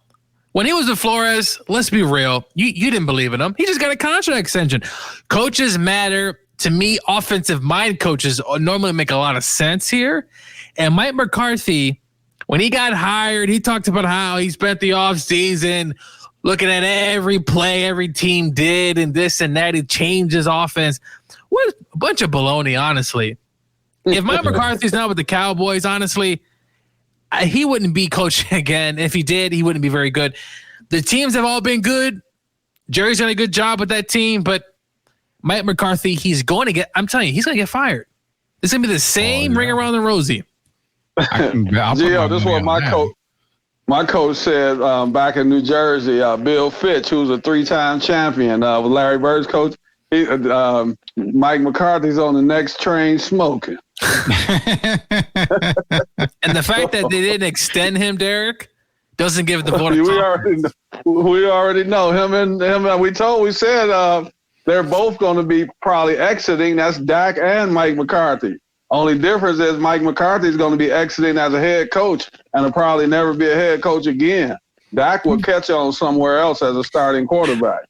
When he was with Flores, let's be real. You didn't believe in him. He just got a contract extension. Coaches matter. To me, offensive-minded coaches normally make a lot of sense here. And Mike McCarthy, when he got hired, he talked about how he spent the offseason looking at every play every team did and this and that. He changed his offense. What a bunch of baloney, honestly. If Mike McCarthy's not with the Cowboys, honestly, he wouldn't be coaching again. If he did, he wouldn't be very good. The teams have all been good. Jerry's done a good job with that team, but Mike McCarthy, I'm telling you, he's going to get fired. It's going to be the same ring around the rosy. Gio, this is what my coach said back in New Jersey. Bill Fitch, who's a 3-time champion with Larry Bird's coach. Mike McCarthy's on the next train smoking. And the fact that they didn't extend him, Derek, doesn't give the vote. We already know him and we said they're both going to be probably exiting. That's Dak and Mike McCarthy. Only difference is Mike McCarthy is going to be exiting as a head coach and will probably never be a head coach again. Dak will catch on somewhere else as a starting quarterback.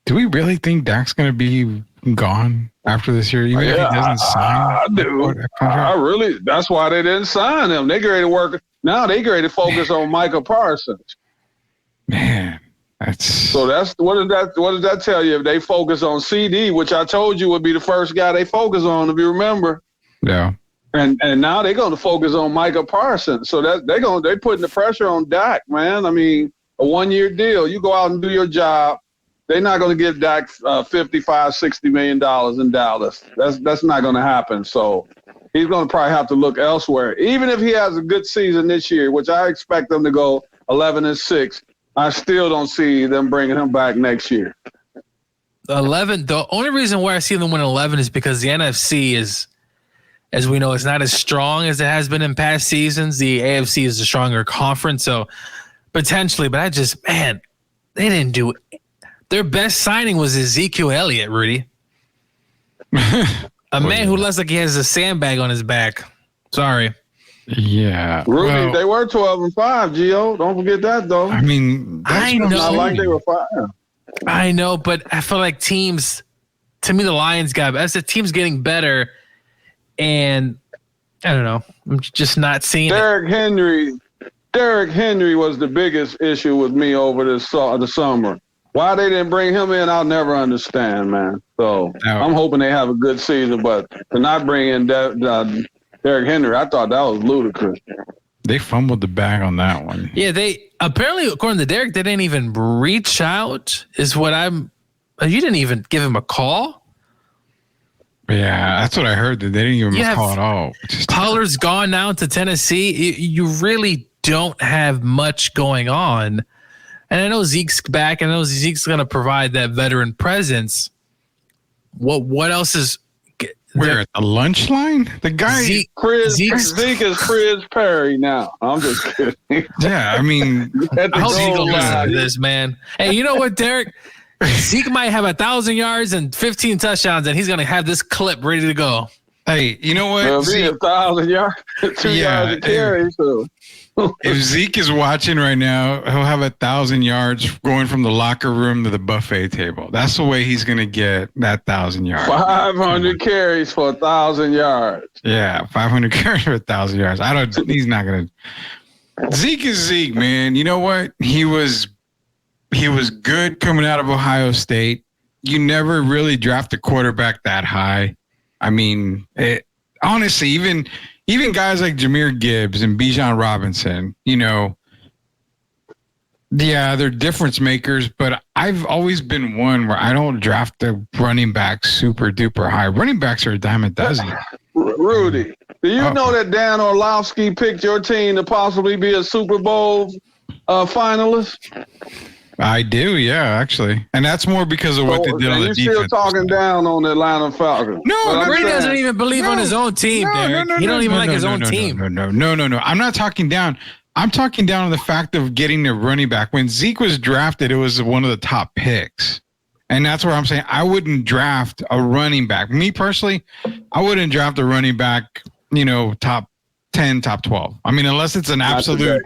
Do we really think Dak's going to be gone after this year? Even if he doesn't sign? I do. That's why they didn't sign him. They ready to work. Now they ready to focus on Micah Parsons. Man, what does that tell you? If they focus on CD, which I told you would be the first guy they focus on, if you remember. Yeah. And now they're going to focus on Micah Parsons. So they're putting the pressure on Dak, man. I mean, a 1-year deal. You go out and do your job. They're not going to give Dak $55-60 million in Dallas. That's not going to happen. So he's going to probably have to look elsewhere. Even if he has a good season this year, which I expect them to go 11-6, I still don't see them bringing him back next year. 11. The only reason why I see them win 11 is because the NFC is, as we know, it's not as strong as it has been in past seasons. The AFC is a stronger conference, so potentially. But they didn't do it. Their best signing was Ezekiel Elliott, Rudy. A man who looks like he has a sandbag on his back. Sorry. Yeah. Rudy, they were 12-5, Gio. Don't forget that, though. I mean, I know. Not like they were 5. I know, but I feel like teams, to me, the Lions as the team's getting better, and I don't know. I'm just not seeing Derrick Henry was the biggest issue with me over the summer. Why they didn't bring him in, I'll never understand, man. So I'm hoping they have a good season, but to not bring in Derrick Henry, I thought that was ludicrous. They fumbled the bag on that one. Yeah, they apparently, according to Derek, they didn't even reach out. You didn't even give him a call? Yeah, that's what I heard. That they didn't even You have call it all. Pollard's gone now to Tennessee. You really don't have much going on. And I know Zeke's back. I know Zeke's going to provide that veteran presence. What else is Where at the lunch line? The guy. Zeke Zeke is Chris Perry now. I'm just kidding. Yeah, I mean, At the I hope Zeke goal will listen line. to this, man. Hey, you know what, Derek? Zeke might have 1,000 yards and 15 touchdowns, and he's going to have this clip ready to go. hey, you know what? Well, be 1,000 yards, 2 Yeah, yards a carry. So If Zeke is watching right now, he'll have 1,000 yards going from the locker room to the buffet table. That's the way he's going to get that 1,000 yards. 500 carries for 1,000 yards. Yeah, 500 carries for 1,000 yards. He's not going to. Zeke is Zeke, man. You know what? He was good coming out of Ohio State. You never really draft a quarterback that high. I mean, honestly, even guys like Jahmyr Gibbs and Bijan Robinson, you know, yeah, they're difference makers, but I've always been one where I don't draft the running back super duper high. Running backs are a dime a dozen. Rudy, do you know that Dan Orlovsky picked your team to possibly be a Super Bowl finalist? I do, yeah, actually. And that's more because of what they did on the You're defense. still talking down on the Atlanta Falcons. No, But I'm no, Brady saying- doesn't even believe on his own team, Derek. He don't even like his own team. No. I'm not talking down. I'm talking down on the fact of getting a running back. When Zeke was drafted, it was one of the top picks. And that's where I'm saying I wouldn't draft a running back. Me personally, I wouldn't draft a running back, you know, top 10, top 12. I mean, unless it's an absolute,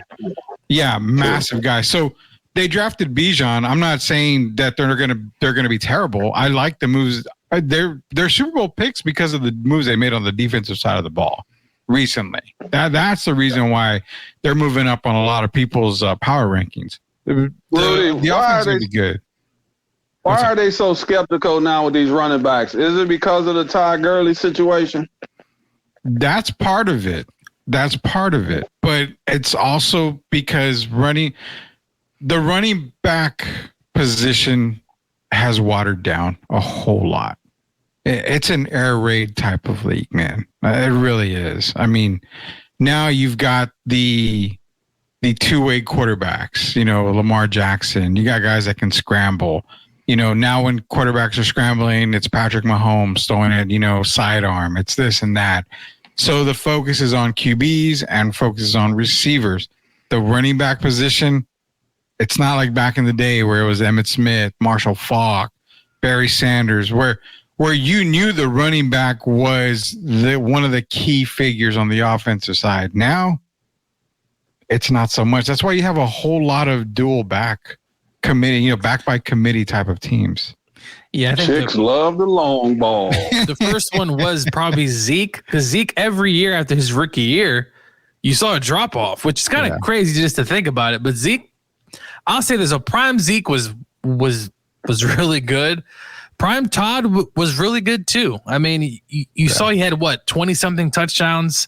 massive guy. So they drafted Bijan. I'm not saying that they're gonna be terrible. I like the moves. They're Super Bowl picks because of the moves they made on the defensive side of the ball recently. That's the reason why they're moving up on a lot of people's power rankings. The Rudy, offense is gonna be good. Why are they so skeptical now with these running backs? Is it because of the Todd Gurley situation? That's part of it. But it's also because the running back position has watered down a whole lot. It's an air raid type of league, man. It really is. I mean, now you've got the two-way quarterbacks, you know, Lamar Jackson. You got guys that can scramble. You know, now when quarterbacks are scrambling, it's Patrick Mahomes throwing it, you know, sidearm. It's this and that. So the focus is on QBs and focuses on receivers. The running back position, it's not like back in the day where it was Emmitt Smith, Marshall Faulk, Barry Sanders, where you knew the running back was one of the key figures on the offensive side. Now, it's not so much. That's why you have a whole lot of dual back committee, you know, back by committee type of teams. Yeah, I think Chicks love the long ball. the first one was probably Zeke, because Zeke every year after his rookie year, you saw a drop off, which is kind of crazy just to think about it. But Zeke, I'll say this: a prime Zeke was really good. Prime Todd was really good too. I mean, you saw he had 20 something touchdowns.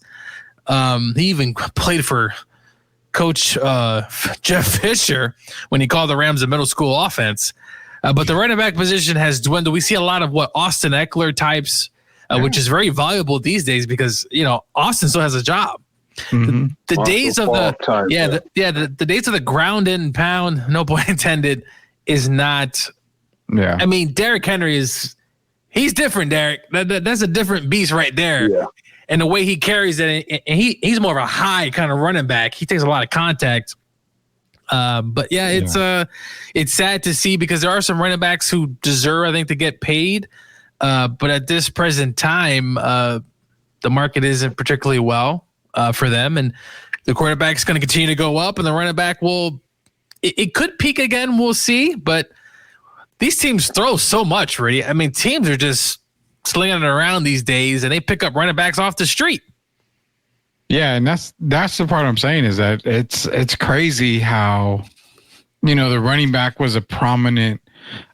He even played for Coach Jeff Fisher when he called the Rams a middle school offense. But the running back position has dwindled. We see a lot of Austin Eckler types, which is very valuable these days because, you know, Austin still has a job. Mm-hmm. The days of the days of the ground and pound, no pun intended, is not. Yeah. I mean, Derrick Henry he's different, Derek. That's a different beast right there. Yeah. And the way he carries it, and he's more of a high kind of running back. He takes a lot of contact. But it's sad to see because there are some running backs who deserve, I think, to get paid. But at this present time, the market isn't particularly well for them, and the quarterback's going to continue to go up, and the running back it could peak again. We'll see, but these teams throw so much, really. I mean, teams are just slinging it around these days, and they pick up running backs off the street. Yeah, and that's the part I'm saying is that it's crazy how, you know, the running back was a prominent.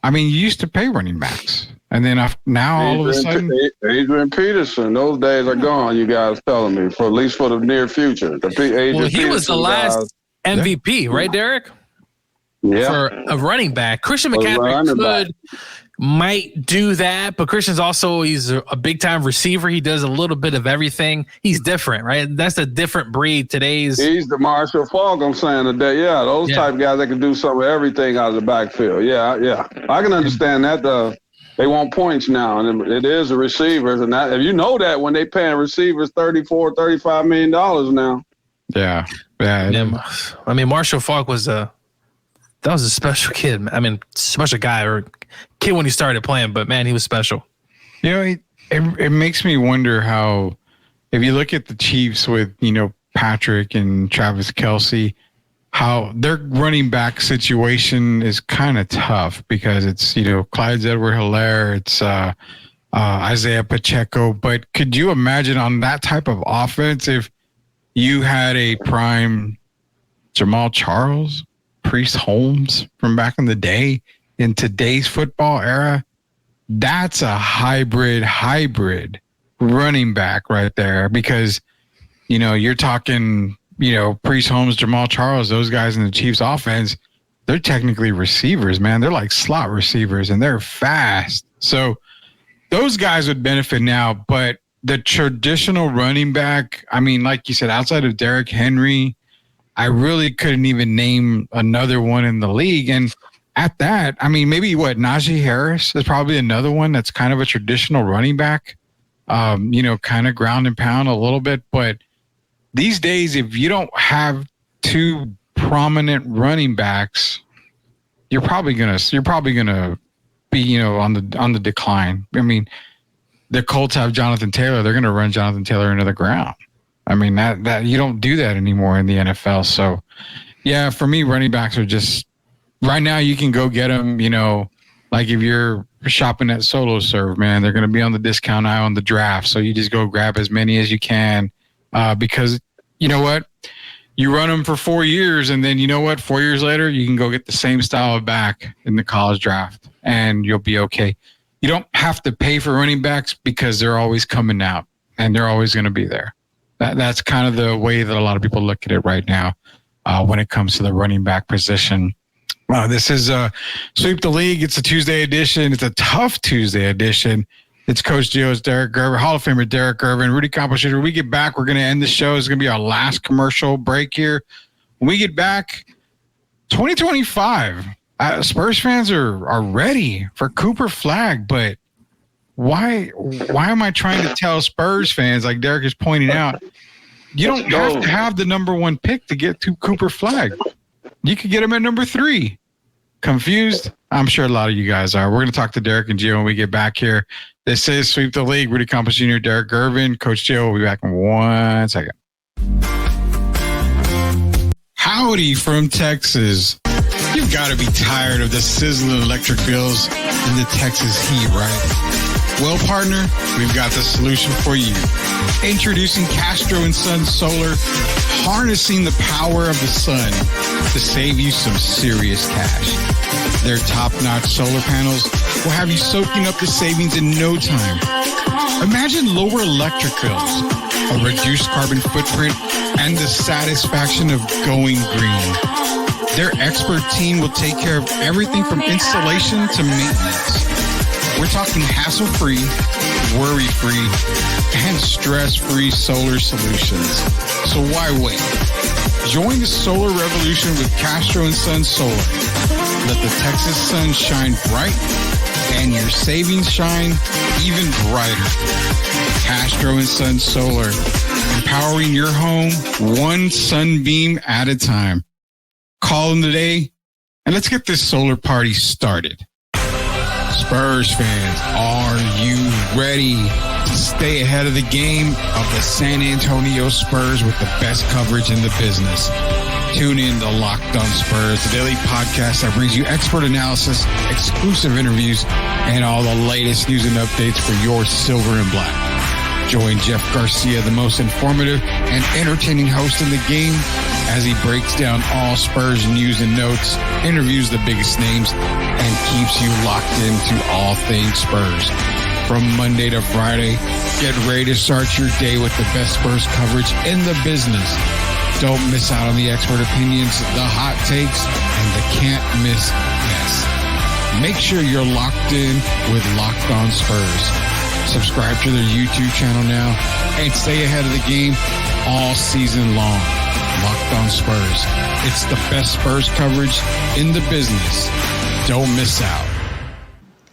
I mean, you used to pay running backs, and then now all of a sudden, Adrian Peterson, those days are gone. You guys telling me for at least for the near future. He was the last MVP, right, Derek? Yeah. For a running back, Christian McCaffrey might do that, but Christian's also, he's a big time receiver. He does a little bit of everything. He's different, right? That's a different breed. He's the Marshall Faulk, I'm saying today. Yeah, those type guys that can do some of everything out of the backfield. Yeah. I can understand that. They want points now, and it is the receivers. And that, if you know that when they paying receivers $34, $35 million now. Yeah. I mean, Marshall Faulk was that was a special kid. I mean, special guy or kid when he started playing, but man, he was special. You know, it makes me wonder how, if you look at the Chiefs with, Patrick and Travis Kelce, how their running back situation is kind of tough because it's, Clyde Edwards-Helaire, it's Isaiah Pacheco. But could you imagine on that type of offense if you had a prime Jamal Charles, Priest Holmes from back in the day, in today's football era? That's a hybrid running back right there, because you're talking Priest Holmes, Jamal Charles, those guys in the Chiefs offense, they're technically receivers, man. They're like slot receivers and they're fast. So those guys would benefit now, but the traditional running back, I mean, like you said, outside of Derrick Henry, I really couldn't even name another one in the league. And at that, I mean, maybe Najee Harris is probably another one that's kind of a traditional running back, kind of ground and pound a little bit. But these days, if you don't have two prominent running backs, you're probably gonna be, on the decline. I mean, the Colts have Jonathan Taylor. They're gonna run Jonathan Taylor into the ground. I mean, that you don't do that anymore in the NFL. So, yeah, for me, running backs are just right now. You can go get them. Like if you're shopping at Solo Serve, man, they're going to be on the discount aisle on the draft. So you just go grab as many as you can, because you know what, you run them for 4 years, and then 4 years later you can go get the same style of back in the college draft, and you'll be okay. You don't have to pay for running backs because they're always coming out and they're always going to be there. That's kind of the way that a lot of people look at it right now when it comes to the running back position. This is Sweep the League. It's a Tuesday edition. It's a tough Tuesday edition. It's Coach Gio's Derek Gervin, Hall of Famer Derek Gervin, Rudy Campos. When we get back, we're going to end the show. It's going to be our last commercial break here. When we get back, 2025, Spurs fans are ready for Cooper Flagg, but why am I trying to tell Spurs fans, like Derek is pointing out, you don't have to have the number one pick to get to Cooper Flagg. You could get him at number 3. Confused? I'm sure a lot of you guys are. We're going to talk to Derek and Gio when we get back here. This is Sweep the League. Rudy Campos Jr., Derek Gervin. Coach Gio will be back in 1 second. Howdy from Texas. You've got to be tired of the sizzling electric bills and the Texas heat, right? Well, partner, we've got the solution for you. Introducing Castro & Son Solar, harnessing the power of the sun to save you some serious cash. Their top-notch solar panels will have you soaking up the savings in no time. Imagine lower electric bills, a reduced carbon footprint, and the satisfaction of going green. Their expert team will take care of everything from installation to maintenance. We're talking hassle-free, worry-free, and stress-free solar solutions. So why wait? Join the solar revolution with Castro & Son Solar. Let the Texas sun shine bright and your savings shine even brighter. Castro & Son Solar, empowering your home one sunbeam at a time. Call them today and let's get this solar party started. Spurs fans, are you ready to stay ahead of the game of the San Antonio Spurs with the best coverage in the business? Tune in to Locked On Spurs, the daily podcast that brings you expert analysis, exclusive interviews, and all the latest news and updates for your silver and black. Join Jeff Garcia, the most informative and entertaining host in the game, as he breaks down all Spurs news and notes, interviews the biggest names, and keeps you locked into all things Spurs. From Monday to Friday, get ready to start your day with the best Spurs coverage in the business. Don't miss out on the expert opinions, the hot takes, and the can't-miss guests. make sure you're locked in with Locked On Spurs. Subscribe to their YouTube channel now and stay ahead of the game all season long. Locked On Spurs. It's the best Spurs coverage in the business. Don't miss out.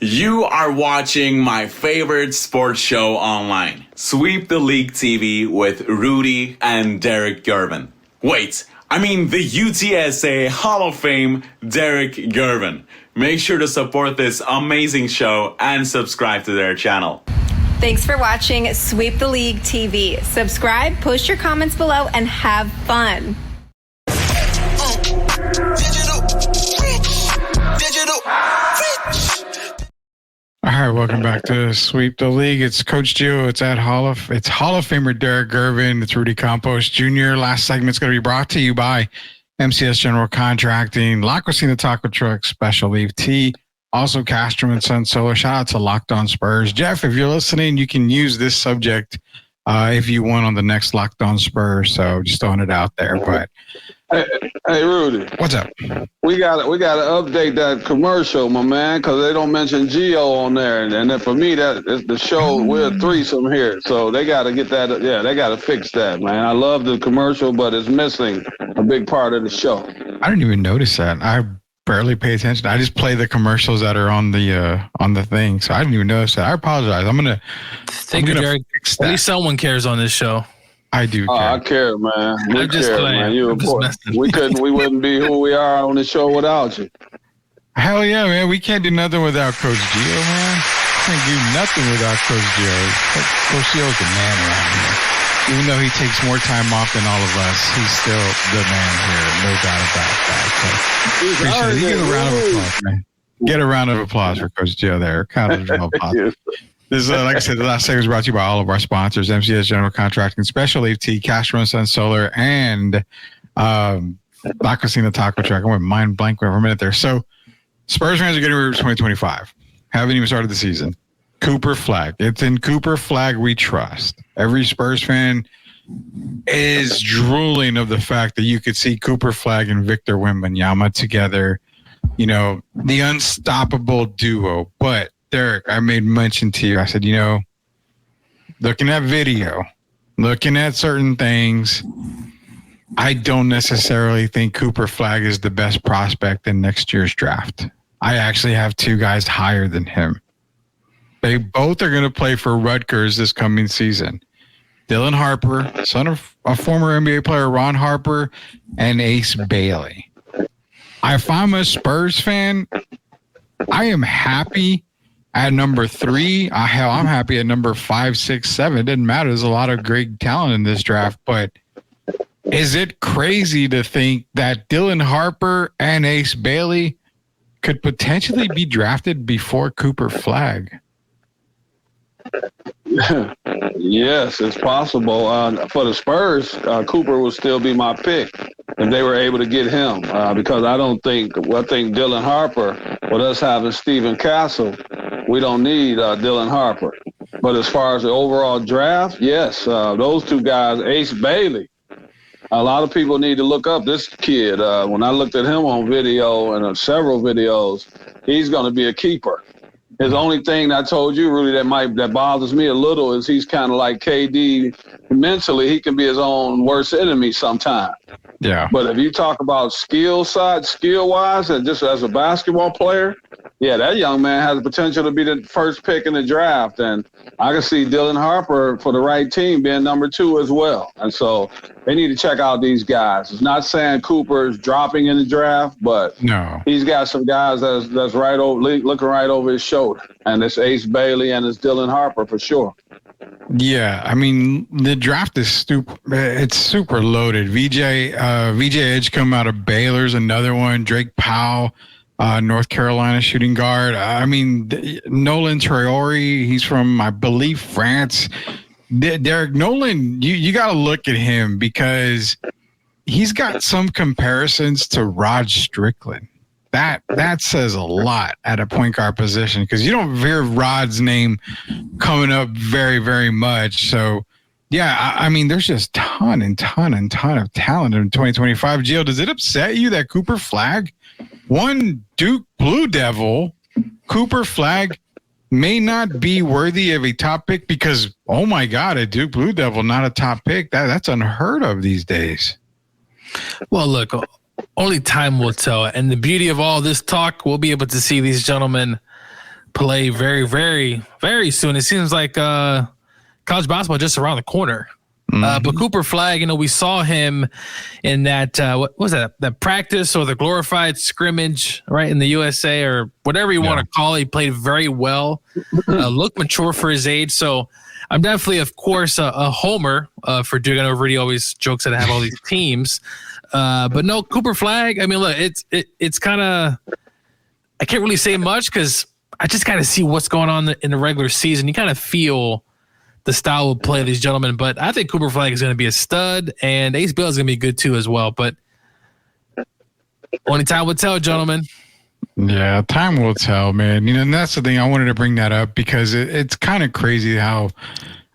You are watching my favorite sports show online, Sweep the League TV with Rudy and Derek Gervin. Wait, I mean the UTSA Hall of Fame Derek Gervin. Make sure to support this amazing show and subscribe to their channel. Thanks for watching Sweep the League TV. Subscribe, post your comments below, and have fun. All right, welcome back to Sweep the League. It's Coach Gio. It's Hall of Famer Derek Gervin. It's Rudy Campos Jr. Last segment's going to be brought to you by MCS General Contracting, La Cocina Taco Truck, Special Leaf Tea, also Castro and Son Solar. Shout out to Locked On Spurs. Jeff, if you're listening, you can use this subject if you want on the next Locked On Spurs. So just throwing it out there. But Hey, Rudy. what's up? We got to update that commercial, my man, because they don't mention Gio on there, and then for me, that is the show. We're a threesome here, so they got to get that. Yeah, they got to fix that, man. I love the commercial, but it's missing a big part of the show. I didn't even notice that. I barely pay attention. I just play the commercials that are on the thing, so I didn't even notice that. I apologize. I'm gonna Derek. fix At that. least someone cares on this show. I do care. I care, man. We I'm just care, playing. man. You I'm just important. messing. We wouldn't be who we are on the show without you. Hell yeah, man. We can't do nothing without Coach Gio, man. Can't do nothing without Coach Gio. Coach Gio's the man around here. Even though he takes more time off than all of us, he's still the man here. No doubt about that. So appreciate it. You get a round of applause, man. Get a round of applause for Coach Gio there. Kind of applause. This is, like I said, the last segment is brought to you by all of our sponsors, MCS General Contracting, Special Leaf Tea, Castro and Son Solar, and La Cocina Taco Truck. I went mind blank for a minute there. So Spurs fans are getting ready for 2025. Haven't even started the season. Cooper Flag. It's in Cooper Flag we trust. Every Spurs fan is drooling of the fact that you could see Cooper Flag and Victor Wembanyama together. You know, the unstoppable duo. But Derek, I made mention to you. I said, looking at video, looking at certain things, I don't necessarily think Cooper Flag is the best prospect in next year's draft. I actually have two guys higher than him. They both are going to play for Rutgers this coming season. Dylan Harper, son of a former NBA player, Ron Harper, and Ace Bailey. If I'm a Spurs fan, I am happy at number 3. Hell, I'm happy at number 5, 6, 7. It doesn't matter. There's a lot of great talent in this draft, but is it crazy to think that Dylan Harper and Ace Bailey could potentially be drafted before Cooper Flag? Yes, it's possible. For the Spurs, Cooper will still be my pick if they were able to get him. Because I think Dylan Harper, with us having Stephen Castle, we don't need Dylan Harper. But as far as the overall draft, yes, those two guys, Ace Bailey, a lot of people need to look up this kid. When I looked at him on video and several videos, he's going to be a keeper. His only thing I told you, Rudy, that bothers me a little is he's kind of like KD mentally. He can be his own worst enemy sometimes. Yeah. But if you talk about skill-wise, and just as a basketball player, yeah, that young man has the potential to be the first pick in the draft. And I can see Dylan Harper for the right team being number 2 as well. And so they need to check out these guys. It's not saying Cooper's dropping in the draft, but No. he's got some guys that's right over, looking right over his shoulder. And it's Ace Bailey and it's Dylan Harper for sure. Yeah, I mean, the draft is it's super loaded. VJ Edgecombe out of Baylor's another one. Drake Powell, North Carolina shooting guard. I mean, Nolan Traore, he's from, I believe, France. Derek Nolan, you got to look at him because he's got some comparisons to Rod Strickland. That says a lot at a point guard position because you don't hear Rod's name coming up very, very much. So, yeah, I mean, there's just ton of talent in 2025. Gio, does it upset you that Cooper Flag, one Duke Blue Devil, Cooper Flag may not be worthy of a top pick because, oh my God, a Duke Blue Devil, not a top pick. That's unheard of these days. Well, look, only time will tell. And the beauty of all this talk, we'll be able to see these gentlemen play very, very, very soon. It seems like college basketball just around the corner. But Cooper Flag, we saw him in that, what was that practice or the glorified scrimmage, right, in the USA or whatever you want to call it. He played very well, looked mature for his age. So I'm definitely, of course, a homer for Duke. I know Rudy always jokes that I have all these teams. But no, Cooper Flag, I mean, look, it's kind of, I can't really say much because I just kind of see what's going on in the regular season. You kind of feel the style of play of these gentlemen, but I think Cooper Flag is going to be a stud, and Ace Bill is going to be good too as well. But only time will tell, gentlemen. Yeah, time will tell, man. And that's the thing. I wanted to bring that up because it's kind of crazy how,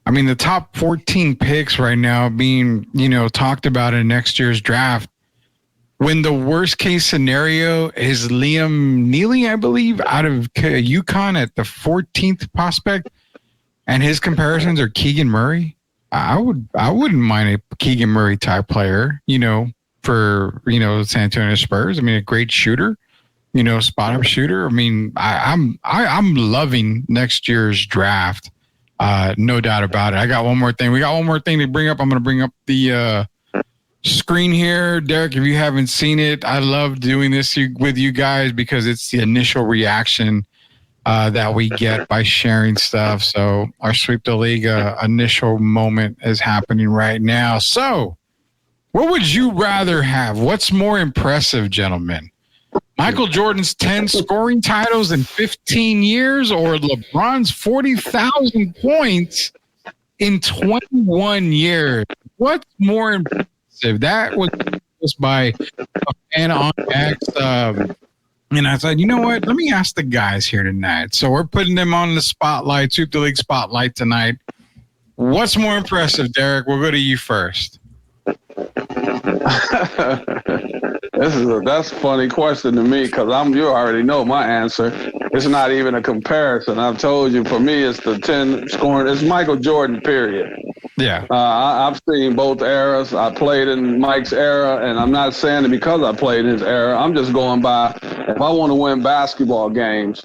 I mean, the top 14 picks right now being, talked about in next year's draft, when the worst case scenario is Liam Neely, I believe, out of UConn at the 14th prospect. And his comparisons are Keegan Murray. I wouldn't mind a Keegan Murray type player, for San Antonio Spurs. I mean, a great shooter, spot up shooter. I mean, I'm loving next year's draft, no doubt about it. I got one more thing. We got one more thing to bring up. I'm going to bring up the screen here, Derek. If you haven't seen it, I love doing this with you guys because it's the initial reaction that we get by sharing stuff. So our Sweep the League initial moment is happening right now. So what would you rather have? What's more impressive, gentlemen? Michael Jordan's 10 scoring titles in 15 years or LeBron's 40,000 points in 21 years? What's more impressive? That was just by a fan on X. And I said, you know what? Let me ask the guys here tonight. So we're putting them on the spotlight, Sweep the League spotlight tonight. What's more impressive, Derek? We'll go to you first. That's a funny question to me because you already know my answer. It's not even a comparison. I've told you, for me, it's the 10 scoring. It's Michael Jordan, period. Yeah. I've seen both eras. I played in Mike's era, and I'm not saying it because I played in his era. I'm just going by, if I want to win basketball games,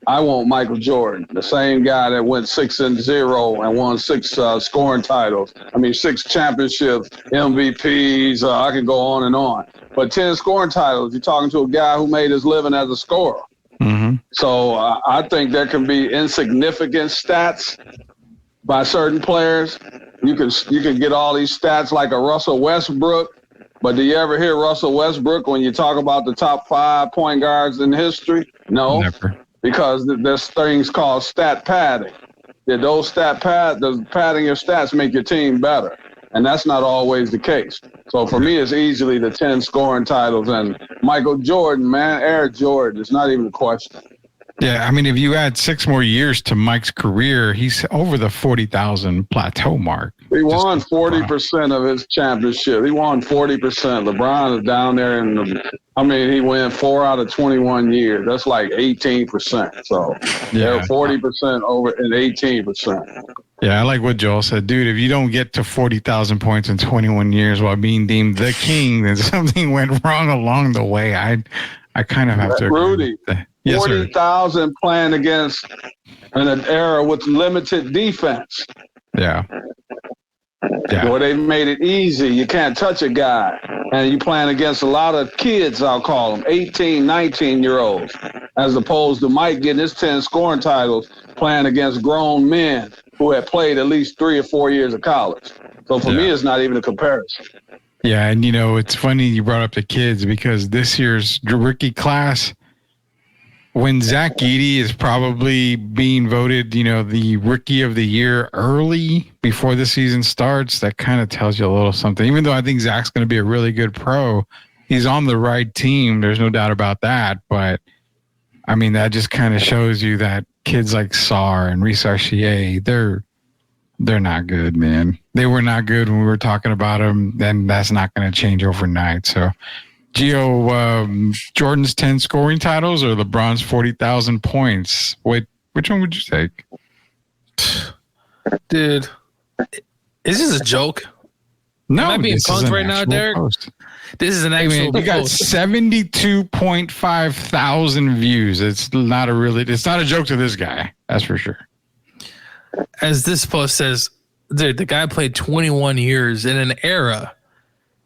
I want Michael Jordan, the same guy that went 6-0 and won 6 scoring titles. 6 championships, MVPs. I could go on and on. But 10 scoring titles, you're talking to a guy who made his living as a scorer. Mm-hmm. So I think there can be insignificant stats by certain players. You can get all these stats like a Russell Westbrook, but do you ever hear Russell Westbrook when you talk about the top 5 point guards in history? No, never. Because there's things called stat padding. Those padding your stats make your team better, and that's not always the case. So for me, it's easily the 10 scoring titles and Michael Jordan, man, Air Jordan. It's not even a question. Yeah, if you add 6 more years to Mike's career, he's over the 40,000 plateau mark. He won 40% of his championship. He won 40%. LeBron is down there he went 4 out of 21 years. That's like 18%. So they're 40% over and 18%. Yeah, I like what Joel said. Dude, if you don't get to 40,000 points in 21 years while being deemed the king, then something went wrong along the way. I kind of have to agree. Rudy, yes, 40,000 playing against in an era with limited defense. Yeah. Where they made it easy. You can't touch a guy. And you're playing against a lot of kids, I'll call them, 18, 19-year-olds, as opposed to Mike getting his 10 scoring titles playing against grown men who had played at least 3 or 4 years of college. So for me, it's not even a comparison. Yeah, and it's funny you brought up the kids because this year's rookie class, when Zach Edey is probably being voted, the rookie of the year early before the season starts, that kind of tells you a little something. Even though I think Zach's going to be a really good pro, he's on the right team. There's no doubt about that. But that just kind of shows you that kids like Sarr and Reece Archier, they're not good, man. They were not good when we were talking about them, and that's not going to change overnight. So Gio, Jordan's 10 scoring titles or LeBron's 40,000 points? Wait, which one would you take? Dude, is this a joke? No, Am I being this is punked an right now, actual Derek? post. This is an I actual mean, we got post. 72.5 thousand views. It's not a joke to this guy. That's for sure. As this post says, dude, the guy played 21 years in an era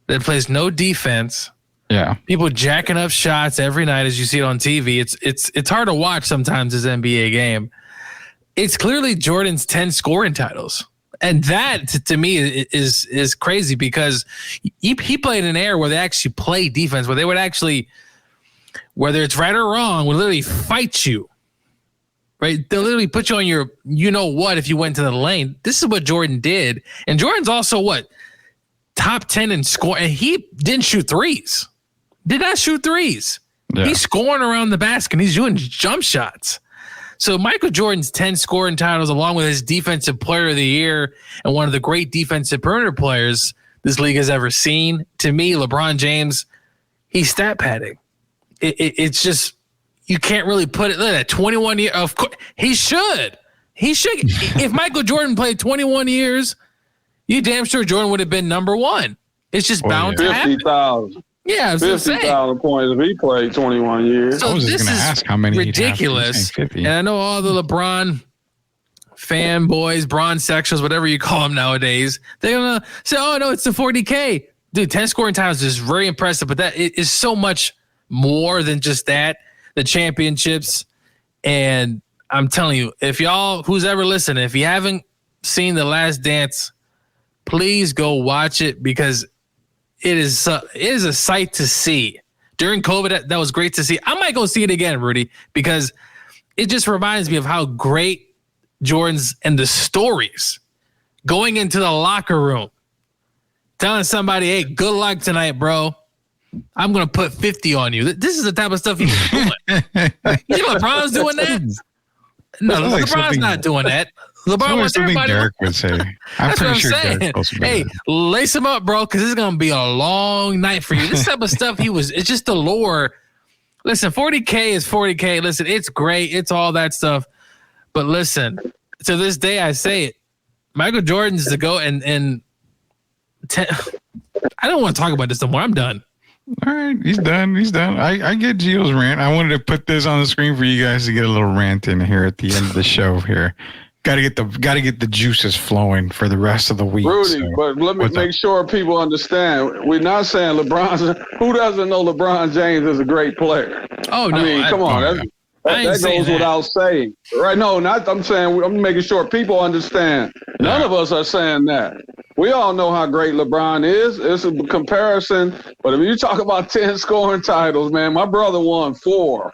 that plays no defense. Yeah. People jacking up shots every night as you see it on TV. It's hard to watch sometimes this NBA game. It's clearly Jordan's 10 scoring titles. And that to me is crazy because he played in an era where they actually play defense, where they would actually, whether it's right or wrong, would literally fight you. Right? They'll literally put you on your you know what if you went to the lane. This is what Jordan did. And Jordan's also what? Top 10 in score. And he didn't shoot threes. Did not shoot threes. Yeah. He's scoring around the basket. He's doing jump shots. So Michael Jordan's 10 scoring titles, along with his defensive player of the year and one of the great defensive perimeter players this league has ever seen. To me, LeBron James, he's stat padding. It's just, you can't really put it at 21 years. Of course, he should. If Michael Jordan played 21 years, you damn sure Jordan would have been number one. It's just bound to happen. 50,000. Yeah, I was gonna say. 50,000 points if he played 21 years. So I was just this gonna is ask how many he'd have. ridiculous. He's saying 50. And I know all the LeBron fanboys, Bron sections, whatever you call them nowadays, they're gonna say, "Oh no, it's the 40K." Dude, 10 scoring titles is very impressive, but that it is so much more than just that. The championships, and I'm telling you, if y'all who's ever listening, if you haven't seen The Last Dance, please go watch it because it is a sight to see. During COVID, that was great to see. I might go see it again, Rudy, because it just reminds me of how great Jordan's and the stories going into the locker room, telling somebody, "Hey, good luck tonight, bro. I'm going to put 50 on you." This is the type of stuff he was doing. You think LeBron's doing that? No, Sounds like LeBron's something- not doing that. LeBron Sounds like wants something everybody. Derek would say. I'm That's what pretty I'm sure saying. Derek's supposed to be Hey, there. lace him up, bro, because it's gonna be a long night for you. This type of stuff, it's just the lore. Listen, 40K is 40K. Listen, it's great. It's all that stuff. But listen, to this day, I say it. Michael Jordan's the GOAT, and I don't want to talk about this no more. I'm done. All right, he's done. I get Gio's rant. I wanted to put this on the screen for you guys to get a little rant in here at the end of the show here. Got to get the juices flowing for the rest of the week. Rudy, so. but let me What's make up? sure people understand. We're not saying who doesn't know LeBron James is a great player? Oh no! I mean, come on. oh, That I ain't saying goes that. without saying. Right? No, I'm saying, I'm making sure people understand. None of us are saying that. We all know how great LeBron is. It's a comparison. But if you talk about 10 scoring titles, man, my brother won 4.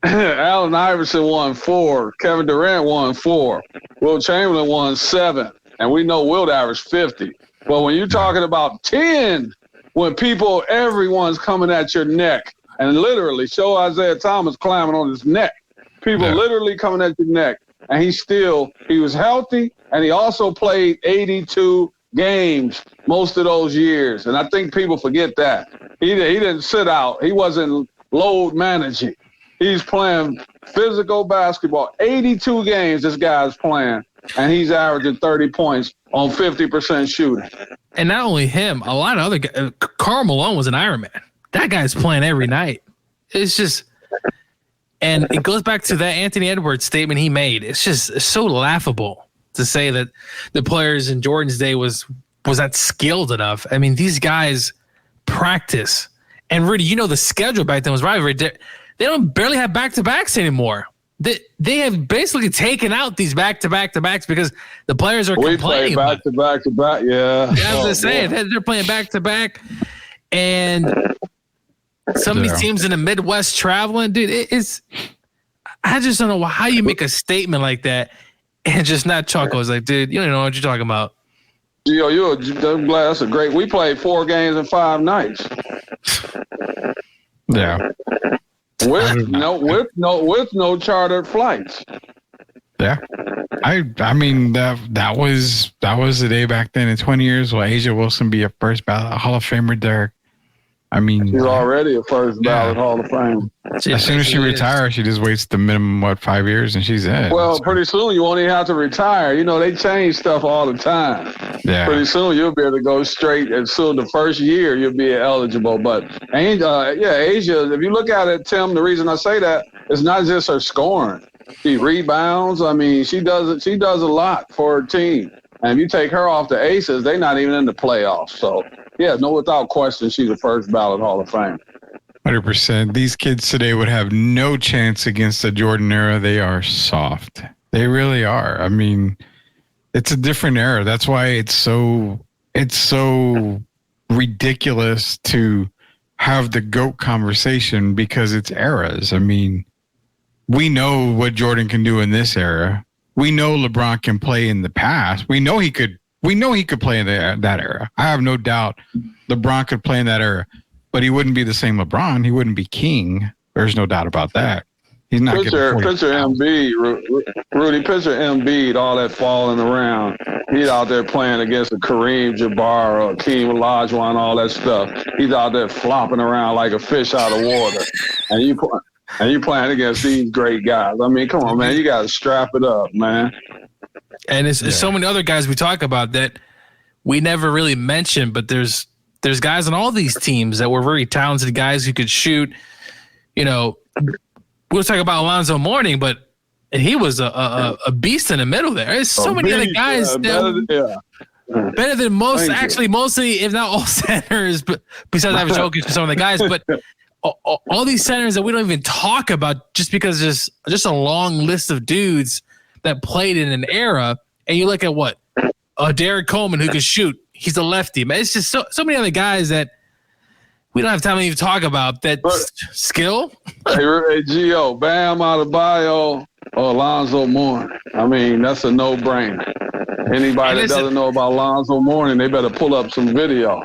Allen Iverson won 4. Kevin Durant won 4. Will Chamberlain won 7. And we know Wilt averaged 50. But when you're talking about 10, when everyone's coming at your neck, and literally show Isaiah Thomas climbing on his neck. People literally coming at your neck. And he was healthy, and he also played 82 games most of those years. And I think people forget that. He didn't sit out. He wasn't load managing. He's playing physical basketball. 82 games this guy's playing, and he's averaging 30 points on 50% shooting. And not only him, a lot of other guys. Karl Malone was an Iron Man. That guy's playing every night. It's just, and it goes back to that Anthony Edwards statement he made. It's just so laughable to say that the players in Jordan's day was not skilled enough. I mean, these guys practice. And Rudy, you know the schedule back then was right. They don't barely have back-to-backs anymore. They have basically taken out these back-to-back-to-backs because the players are We complaining. play back-to-back, yeah. Yeah, I was just saying they're playing back-to-back, and some of these teams in the Midwest traveling, dude. It's I just don't know how you make a statement like that and just not chuckle. It's like, dude, you don't know what you're talking about. Gio, I'm glad that's a great. We played 4 games in 5 nights. Yeah. With no chartered flights. Yeah. I mean that was the day back then in 20 years. Will Asia Wilson be a first ballot Hall of Famer, Derek? I mean, She's already a first ballot Hall of Fame. as soon as she retires, she just waits the minimum 5 years, and she's in. Well, So, pretty soon you won't even have to retire. You know, they change stuff all the time. yeah, Pretty soon you'll be able to go straight, and soon the first year you'll be eligible. But Asia, if you look at it, Tim, the reason I say that is not just her scoring. She rebounds. I mean, she does a lot for her team. And if you take her off the Aces, they're not even in the playoffs. So, yeah, no, without question, she's a first ballot Hall of Fame. 100%. These kids today would have no chance against the Jordan era. They are soft. They really are. I mean, it's a different era. That's why it's so ridiculous to have the GOAT conversation, because it's eras. I mean, we know what Jordan can do in this era. We know LeBron can play in the past. We know he could play in that era. I have no doubt LeBron could play in that era, but he wouldn't be the same LeBron. He wouldn't be king. There's no doubt about that. He's not Picture Embiid, Rudy. Picture Embiid, all that falling around. He's out there playing against a Kareem Jabbar or Akeem Olajuwon, all that stuff. He's out there flopping around like a fish out of water, and you playing against these great guys. I mean, come on, man. You got to strap it up, man. And there's so many other guys we talk about that we never really mentioned, but there's guys on all these teams that were very talented guys who could shoot. You know, we'll talk about Alonzo Mourning, but he was a beast in the middle there. There's so many other guys better than most, mostly, if not all centers, but besides Ivan Jokic for some of the guys, but all these centers that we don't even talk about just because there's just a long list of dudes that played in an era. And you look at what? Derek Coleman, who can shoot. He's a lefty. Man, it's just so many other guys that we don't have time to even talk about that skill. Hey, Gio, Bam Adebayo or Alonzo Mourning. I mean, that's a no-brainer. Anybody that doesn't know about Alonzo Mourning, they better pull up some video.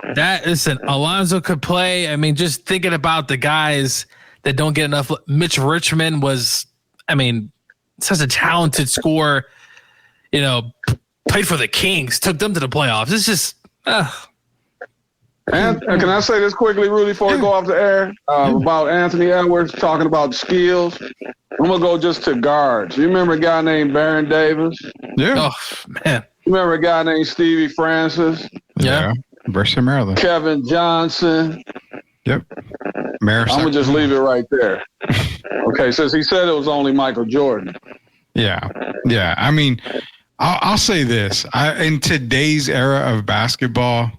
Alonzo could play. I mean, just thinking about the guys that don't get enough. Mitch Richmond was, I mean, such a talented scorer. You know, played for the Kings, took them to the playoffs. It's just. And can I say this quickly, Rudy, before we go off the air, about Anthony Edwards talking about skills? I'm going to go just to guards. You remember a guy named Baron Davis? Yeah. Oh, man. You remember a guy named Stevie Francis? Yeah. Versus Maryland. Kevin Johnson? Yep. I'm going to just leave it right there. Okay, since he said it was only Michael Jordan. Yeah. Yeah. I mean, I'll say this. In today's era of basketball,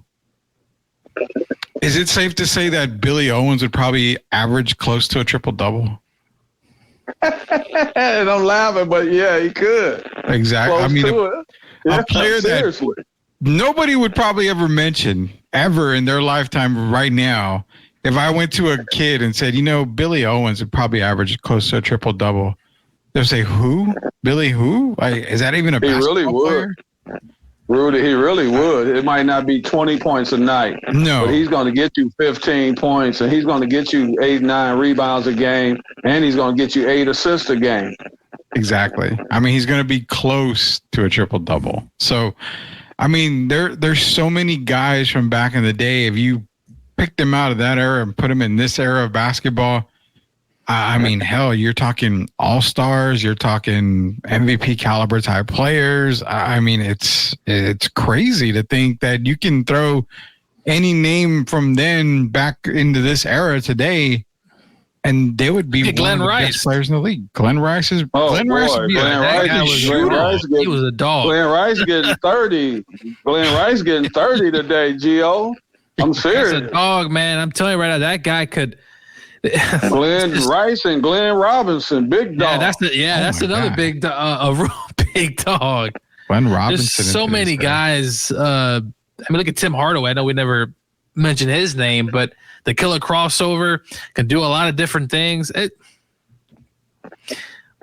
is it safe to say that Billy Owens would probably average close to a triple-double? And I'm laughing, but yeah, he could. Exactly. Close I mean, a player seriously. that nobody would probably ever mention ever in their lifetime right now. If I went to a kid and said, you know, Billy Owens would probably average close to a triple-double, they'll say, who? Billy who? Is that even a basketball player? He really would. Rudy, he really would. It might not be 20 points a night. No. But he's going to get you 15 points, and he's going to get you 8, 9 rebounds a game, and he's going to get you 8 assists a game. Exactly. I mean, he's going to be close to a triple-double. So, I mean, there's so many guys from back in the day. If you pick them out of that era and put them in this era of basketball, I mean, hell, you're talking all-stars, you're talking MVP caliber type players. I mean, it's crazy to think that you can throw any name from then back into this era today, and they would be Glenn one of the Rice. best players in the league. Glenn Rice is Glenn Rice He was a dog. Glenn Rice getting 30. Glenn Rice getting 30 today, Gio. I'm serious. That's a dog, man. I'm telling you right now, that guy could. Glenn Rice and Glenn Robinson, big dog. That's another big, a real big dog. Glenn Robinson. There's so many guys. I mean, look at Tim Hardaway. I know we never mentioned his name, but the killer crossover can do a lot of different things.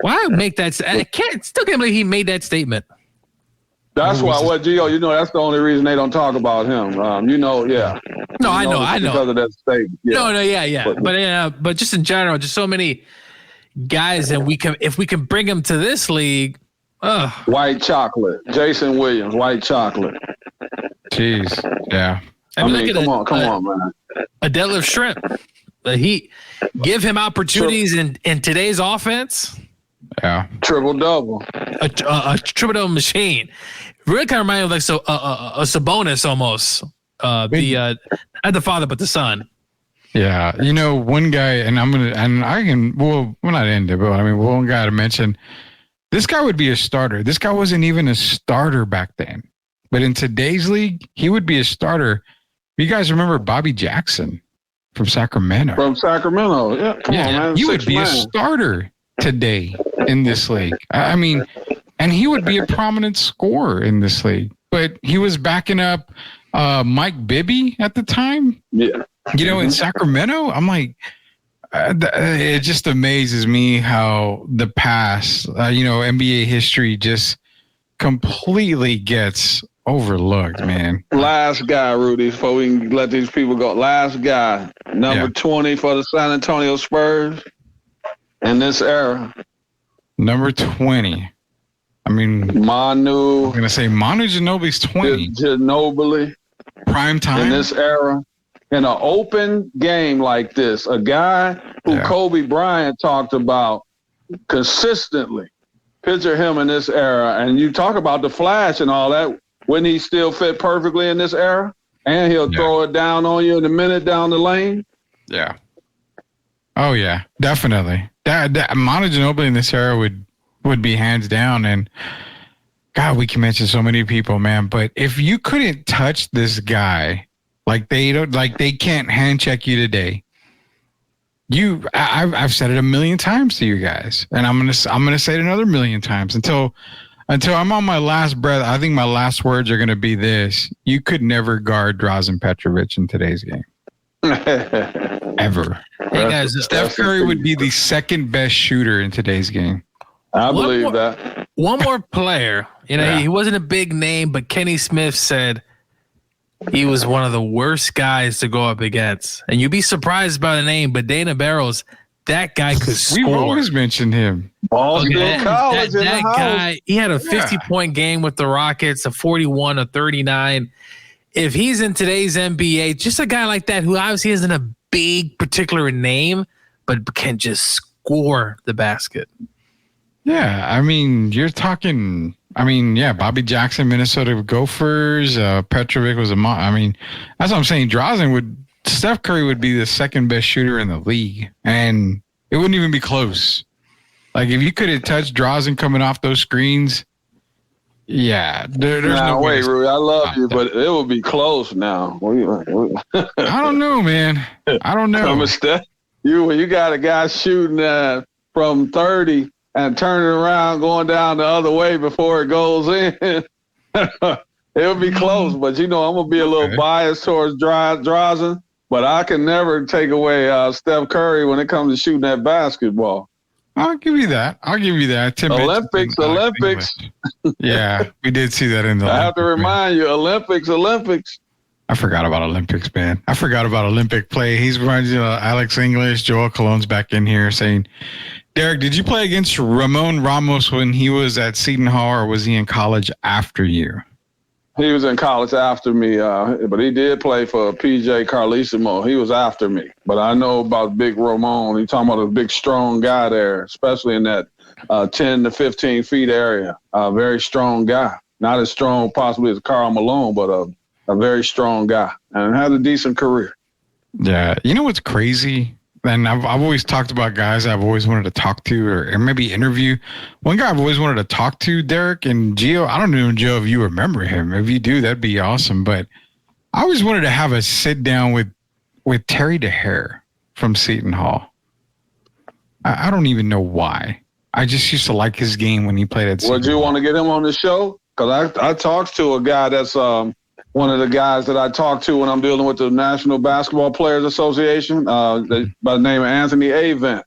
Why make that? Still can't believe he made that statement. That's why. What, Gio? You know, that's the only reason they don't talk about him. Yeah. No, I know. Because of that statement. Yeah. No, but just in general, just so many guys, and if we can bring them to this league. White chocolate, Jason Williams, white chocolate. Jeez, yeah. I mean, come on, man. a deadlift shrimp. He give him opportunities in today's offense. Yeah. Triple double. A triple double machine. Really kind of reminds me of like a Sabonis almost. Not the father, but the son. Yeah. You know, one guy, and we're not into it, but I mean, one guy to mention, this guy would be a starter. This guy wasn't even a starter back then. But in today's league, he would be a starter. You guys remember Bobby Jackson from Sacramento? From Sacramento. Yeah. Come on, man. He would be a starter today in this league. I mean, and he would be a prominent scorer in this league. But he was backing up Mike Bibby at the time. Yeah. You know, in Sacramento, I'm like, it just amazes me how the past, NBA history just completely gets overlooked, man. Last guy, Rudy, before we can let these people go. Last guy, number 20 for the San Antonio Spurs in this era. Number 20. I mean, Manu. I'm going to say Manu Ginobili's 20. Ginobili. Prime time. In this era. In an open game like this, a guy who Kobe Bryant talked about consistently. Picture him in this era. And you talk about the flash and all that. Wouldn't he still fit perfectly in this era? And he'll throw it down on you in a minute down the lane? Yeah. Oh, yeah. Definitely. Manu Ginobili in this era would be hands down. And, God, we can mention so many people, man. But if you couldn't touch this guy, they can't hand check you today. I've said it a million times to you guys, and I'm gonna say it another million times until I'm on my last breath. I think my last words are gonna be this: you could never guard Drazen Petrovic in today's game, ever. Hey guys, Steph Curry would be the second best shooter in today's game. I believe that. One more player, he wasn't a big name, but Kenny Smith said he was one of the worst guys to go up against. And you'd be surprised by the name, but Dana Barros, that guy could score. We've always mentioned him. Boston College in the house. Guy, he had a 50-point game with the Rockets, a 41, a 39. If he's in today's NBA, just a guy like that who obviously isn't a big particular name, but can just score the basket. Yeah, I mean, you're talking... Bobby Jackson, Minnesota Gophers. Petrovic was that's what I'm saying. Steph Curry would be the second best shooter in the league, and it wouldn't even be close. Like if you could have touched Drazen coming off those screens, there's no way. Wait, Rudy, I love you, but it would be close now. I don't know, man. I don't know. You got a guy shooting from 30. And turning around, going down the other way before it goes in. It would be close, but I'm going to be a little biased towards Drazen, but I can never take away Steph Curry when it comes to shooting that basketball. I'll give you that. Tim Olympics. Yeah, we did see that in the I have to remind you, Olympics. I forgot about Olympics, man. I forgot about Olympic play. He's running Alex English, Joel Cologne's back in here saying, Derek, did you play against Ramon Ramos when he was at Seton Hall, or was he in college after you? He was in college after me, but he did play for PJ Carlesimo. He was after me. But I know about Big Ramon. You're talking about a big, strong guy there, especially in that 10 to 15 feet area. A very strong guy. Not as strong possibly as Karl Malone, but a very strong guy. And had a decent career. Yeah. You know what's crazy? And I've always talked about guys I've always wanted to talk to or maybe interview. One guy I've always wanted to talk to, Derek and Gio. I don't know, Joe, if you remember him. If you do, that'd be awesome. But I always wanted to have a sit down with Terry DeHare from Seton Hall. I don't even know why. I just used to like his game when he played at Seton Would you Hall. want to get him on the show? Because I talked to a guy that's one of the guys that I talk to when I'm dealing with the National Basketball Players Association by the name of Anthony Avent.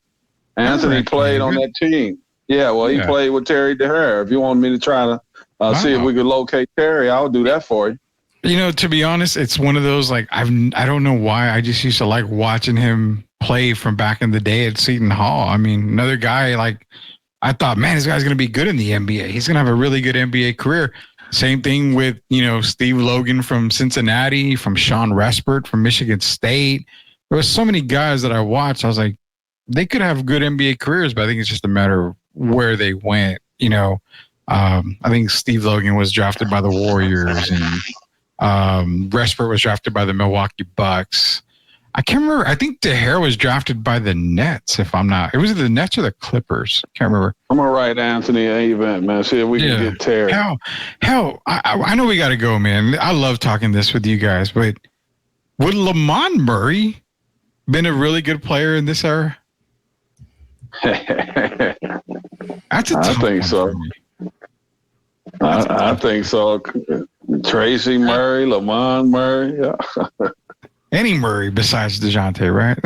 Anthony played on that team. Yeah, well, he played with Terry DeHare. If you want me to try to see if we could locate Terry, I'll do that for you. You know, to be honest, it's one of those, like, I don't know why. I just used to like watching him play from back in the day at Seton Hall. I mean, another guy, like, I thought, man, this guy's going to be good in the NBA. He's going to have a really good NBA career. Same thing with, Steve Logan from Cincinnati, from Sean Respert from Michigan State. There was so many guys that I watched. I was like, they could have good NBA careers, but I think it's just a matter of where they went. I think Steve Logan was drafted by the Warriors, and Respert was drafted by the Milwaukee Bucks. I can't remember. I think DeHare was drafted by the Nets, if I'm not. It was the Nets or the Clippers. Can't remember. I'm gonna write Anthony an event, man. See if we can get Terry. Hell, I know we got to go, man. I love talking this with you guys, but would Lamont Murray been a really good player in this era? I That's think so. I think so. Tracy Murray, Lamont Murray. Yeah. Any Murray besides DeJounte, right?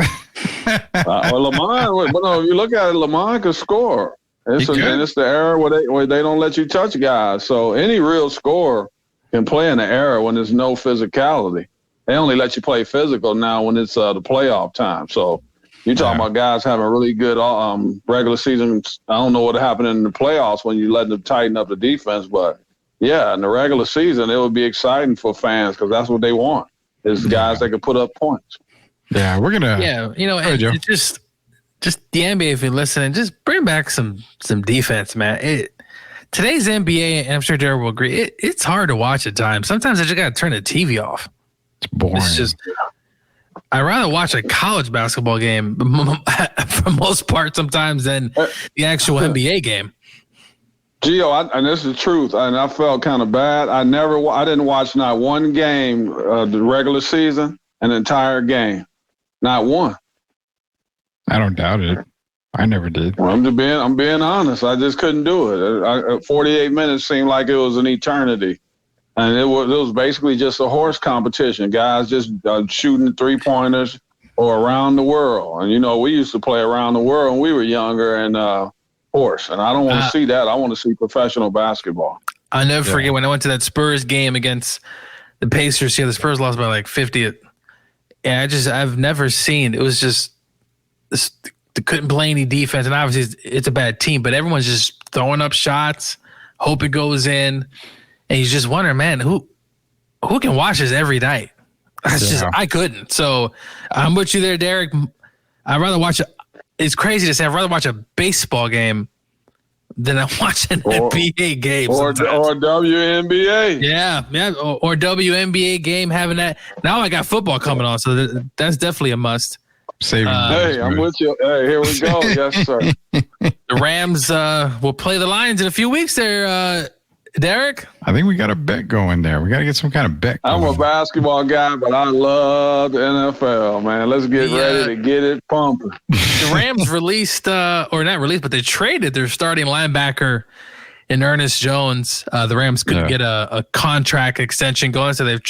Well, Lamont, if you look at it, Lamont can score. And it's the era where they don't let you touch guys. So any real scorer can play in the era when there's no physicality. They only let you play physical now when it's the playoff time. So you're talking about guys having really good regular seasons. I don't know what happened in the playoffs when you let them tighten up the defense, but yeah, in the regular season, it would be exciting for fans because that's what they want. Is guys that can put up points. Yeah, we're gonna. Yeah, and just the NBA. If you're listening, just bring back some defense, man. Today's NBA, and I'm sure Derek will agree. It's hard to watch at times. Sometimes I just gotta turn the TV off. It's boring. It's just. I'd rather watch a college basketball game for most part sometimes than the actual NBA game. Gio, and this is the truth, and I felt kind of bad. I didn't watch not one game the regular season, an entire game, not one. I don't doubt it. I never did. Well, I'm being honest. I just couldn't do it. 48 minutes seemed like it was an eternity, and it was basically just a horse competition. Guys just shooting 3-pointers or around the world, and we used to play around the world when we were younger, and. And I don't want to see that. I want to see professional basketball. I'll never forget when I went to that Spurs game against the Pacers. Yeah, the Spurs lost by like 50. And I've never seen. It was just they couldn't play any defense, and obviously it's a bad team. But everyone's just throwing up shots, hope it goes in, and you just wonder, man, who can watch this every night? I couldn't. So I'm with you there, Derek. I'd rather watch it. It's crazy to say I'd rather watch a baseball game than I watch an NBA game. Or WNBA. Yeah. Or WNBA game, having that. Now I got football coming on, so that's definitely a must. Saving. Hey, I'm with you. Hey, here we go. Yes, sir. The Rams will play the Lions in a few weeks there, Derek? I think we got a bet going there. We got to get some kind of bet going. I'm a basketball guy, but I love the NFL, man. Let's get ready to get it pumping. The Rams released, or not released, but they traded their starting linebacker in Ernest Jones. The Rams couldn't get a contract extension going, so they've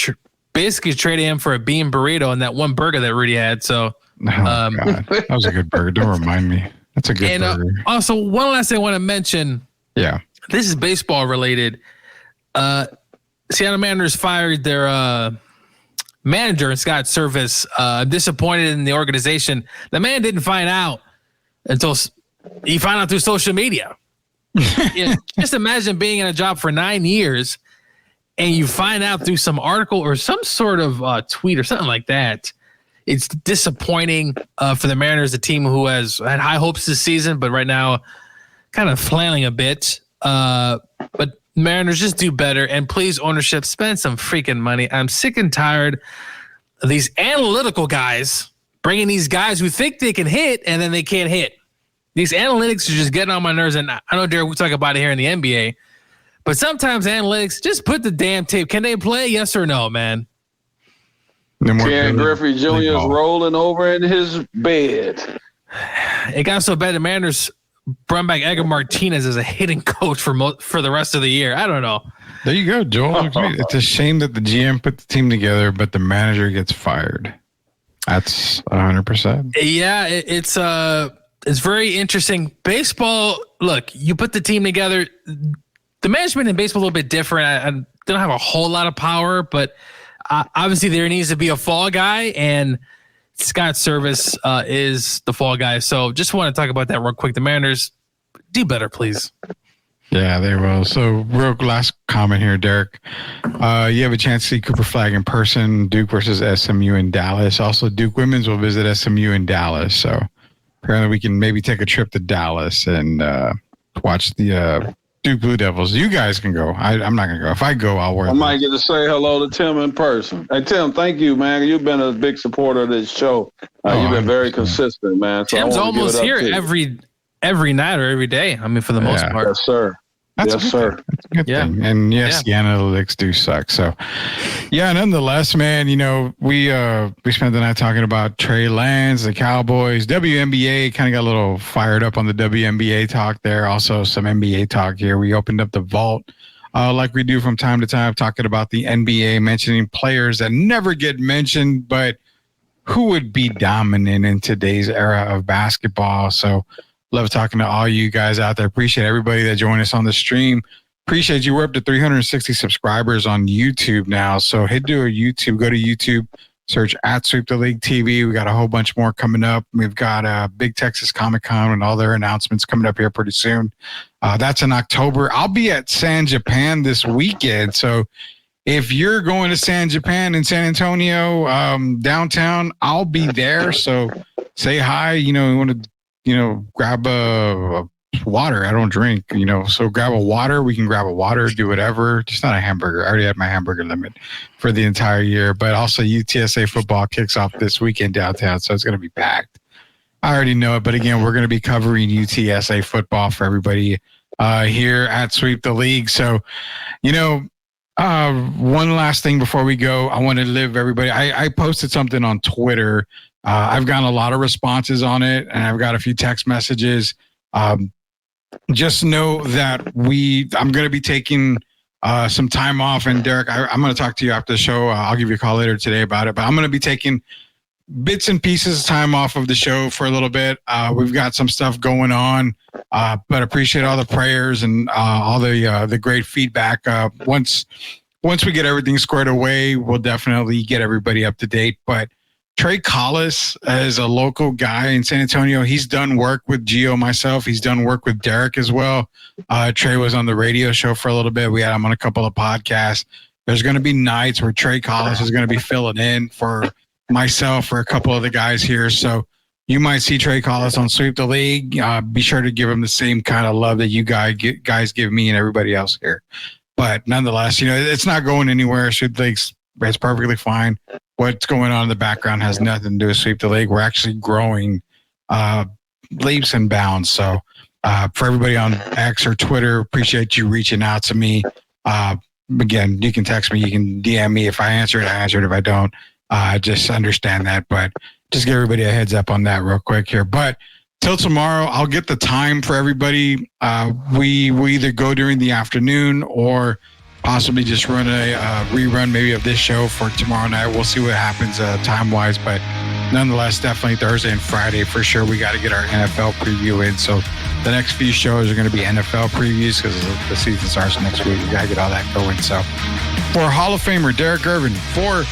basically traded him for a bean burrito and that one burger that Rudy had. So, God. That was a good burger. Don't remind me. That's a good burger. Also, one last thing I want to mention. Yeah. This is baseball related. Seattle Mariners fired their manager, Scott Service. Disappointed in the organization. The man didn't find out until he found out through social media. Just imagine being in a job for 9 years and you find out through some article or some sort of tweet or something like that. It's disappointing for the Mariners, a team who has had high hopes this season, but right now kind of flailing a bit. But Mariners, just do better. And please, ownership, spend some freaking money. I'm sick and tired of these analytical guys bringing these guys who think they can hit and then they can't hit. These analytics are just getting on my nerves. And I know, Derek, we talk about it here in the NBA, but sometimes analytics, just put the damn tape. Can they play? Yes or no, man? Ken Griffey Jr. is rolling over in his bed. It got so bad the Mariners brought back Edgar Martinez as a hitting coach for the rest of the year. I don't know. There you go, Joel. It's a shame that the GM put the team together, but the manager gets fired. That's 100%. Yeah, it's very interesting. Baseball, look, you put the team together. The management in baseball is a little bit different. I don't have a whole lot of power, but obviously there needs to be a fall guy, and Scott Service is the fall guy. So just want to talk about that real quick. The Mariners, do better, please. Yeah, they will. So, real last comment here, Derek. You have a chance to see Cooper Flag in person. Duke versus SMU in Dallas. Also, Duke women's will visit SMU in Dallas. So, apparently, we can maybe take a trip to Dallas and watch the Duke Blue Devils. You guys can go. I'm not gonna go. If I go, I'll wear. I might get to say hello to Tim in person. Hey, Tim, thank you, man. You've been a big supporter of this show. You've been very consistent, man. So Tim's almost here every night or every day. I mean, for the most part. Yes, sir. That's yes, sir. That's a good thing. And yes, the analytics do suck. So, yeah, nonetheless, man, you know, we spent the night talking about Trey Lance, the Cowboys, WNBA. Kind of got a little fired up on the WNBA talk there. Also, some NBA talk here. We opened up the vault like we do from time to time, talking about the NBA, mentioning players that never get mentioned, but who would be dominant in today's era of basketball. So, love talking to all you guys out there. Appreciate everybody that joined us on the stream. Appreciate you. We're up to 360 subscribers on YouTube now. So head to YouTube, go to YouTube, search at Sweep the League TV. We got a whole bunch more coming up. We've got Big Texas Comic Con and all their announcements coming up here pretty soon. That's in October. I'll be at San Japan this weekend. So if you're going to San Japan in San Antonio, downtown, I'll be there. So say hi. You know, you want to grab a water. I don't drink, so grab a water. We can grab a water, do whatever. Just not a hamburger. I already had my hamburger limit for the entire year, but also UTSA football kicks off this weekend downtown. So it's going to be packed. I already know it, but again, we're going to be covering UTSA football for everybody here at Sweep the League. So, one last thing before we go, I want to live everybody. I posted something on Twitter. I've gotten a lot of responses on it, and I've got a few text messages. Just know that I'm going to be taking some time off. And Derek, I'm going to talk to you after the show. I'll give you a call later today about it. But I'm going to be taking bits and pieces of time off of the show for a little bit. We've got some stuff going on, but appreciate all the prayers and all the great feedback. Once we get everything squared away, we'll definitely get everybody up to date. But Trey Collis is a local guy in San Antonio. He's done work with Gio, myself. He's done work with Derek as well. Trey was on the radio show for a little bit. We had him on a couple of podcasts. There's going to be nights where Trey Collis is going to be filling in for myself or a couple of the guys here. So you might see Trey Collis on Sweep the League. Be sure to give him the same kind of love that you guys give me and everybody else here. But nonetheless, it's not going anywhere. Sweep the League's it's perfectly fine. What's going on in the background has nothing to do with Sweep the League. We're actually growing leaps and bounds. So for everybody on X or Twitter, appreciate you reaching out to me. Again, you can text me. You can DM me. If I answer it, I answer it. If I don't, just understand that. But just give everybody a heads up on that real quick here. But till tomorrow, I'll get the time for everybody. We either go during the afternoon or possibly just run a rerun maybe of this show for tomorrow night. We'll see what happens time-wise, but nonetheless, definitely Thursday and Friday for sure. We got to get our NFL preview in. So the next few shows are going to be NFL previews because the season starts next week. We got to get all that going. So for Hall of Famer Derek Irvin, for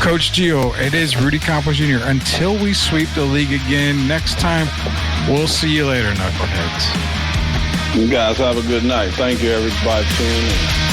Coach Gio, it is Rudy Campos Jr. Until we sweep the league again next time, we'll see you later, Knuckleheads. You guys have a good night. Thank you, everybody, for tuning in.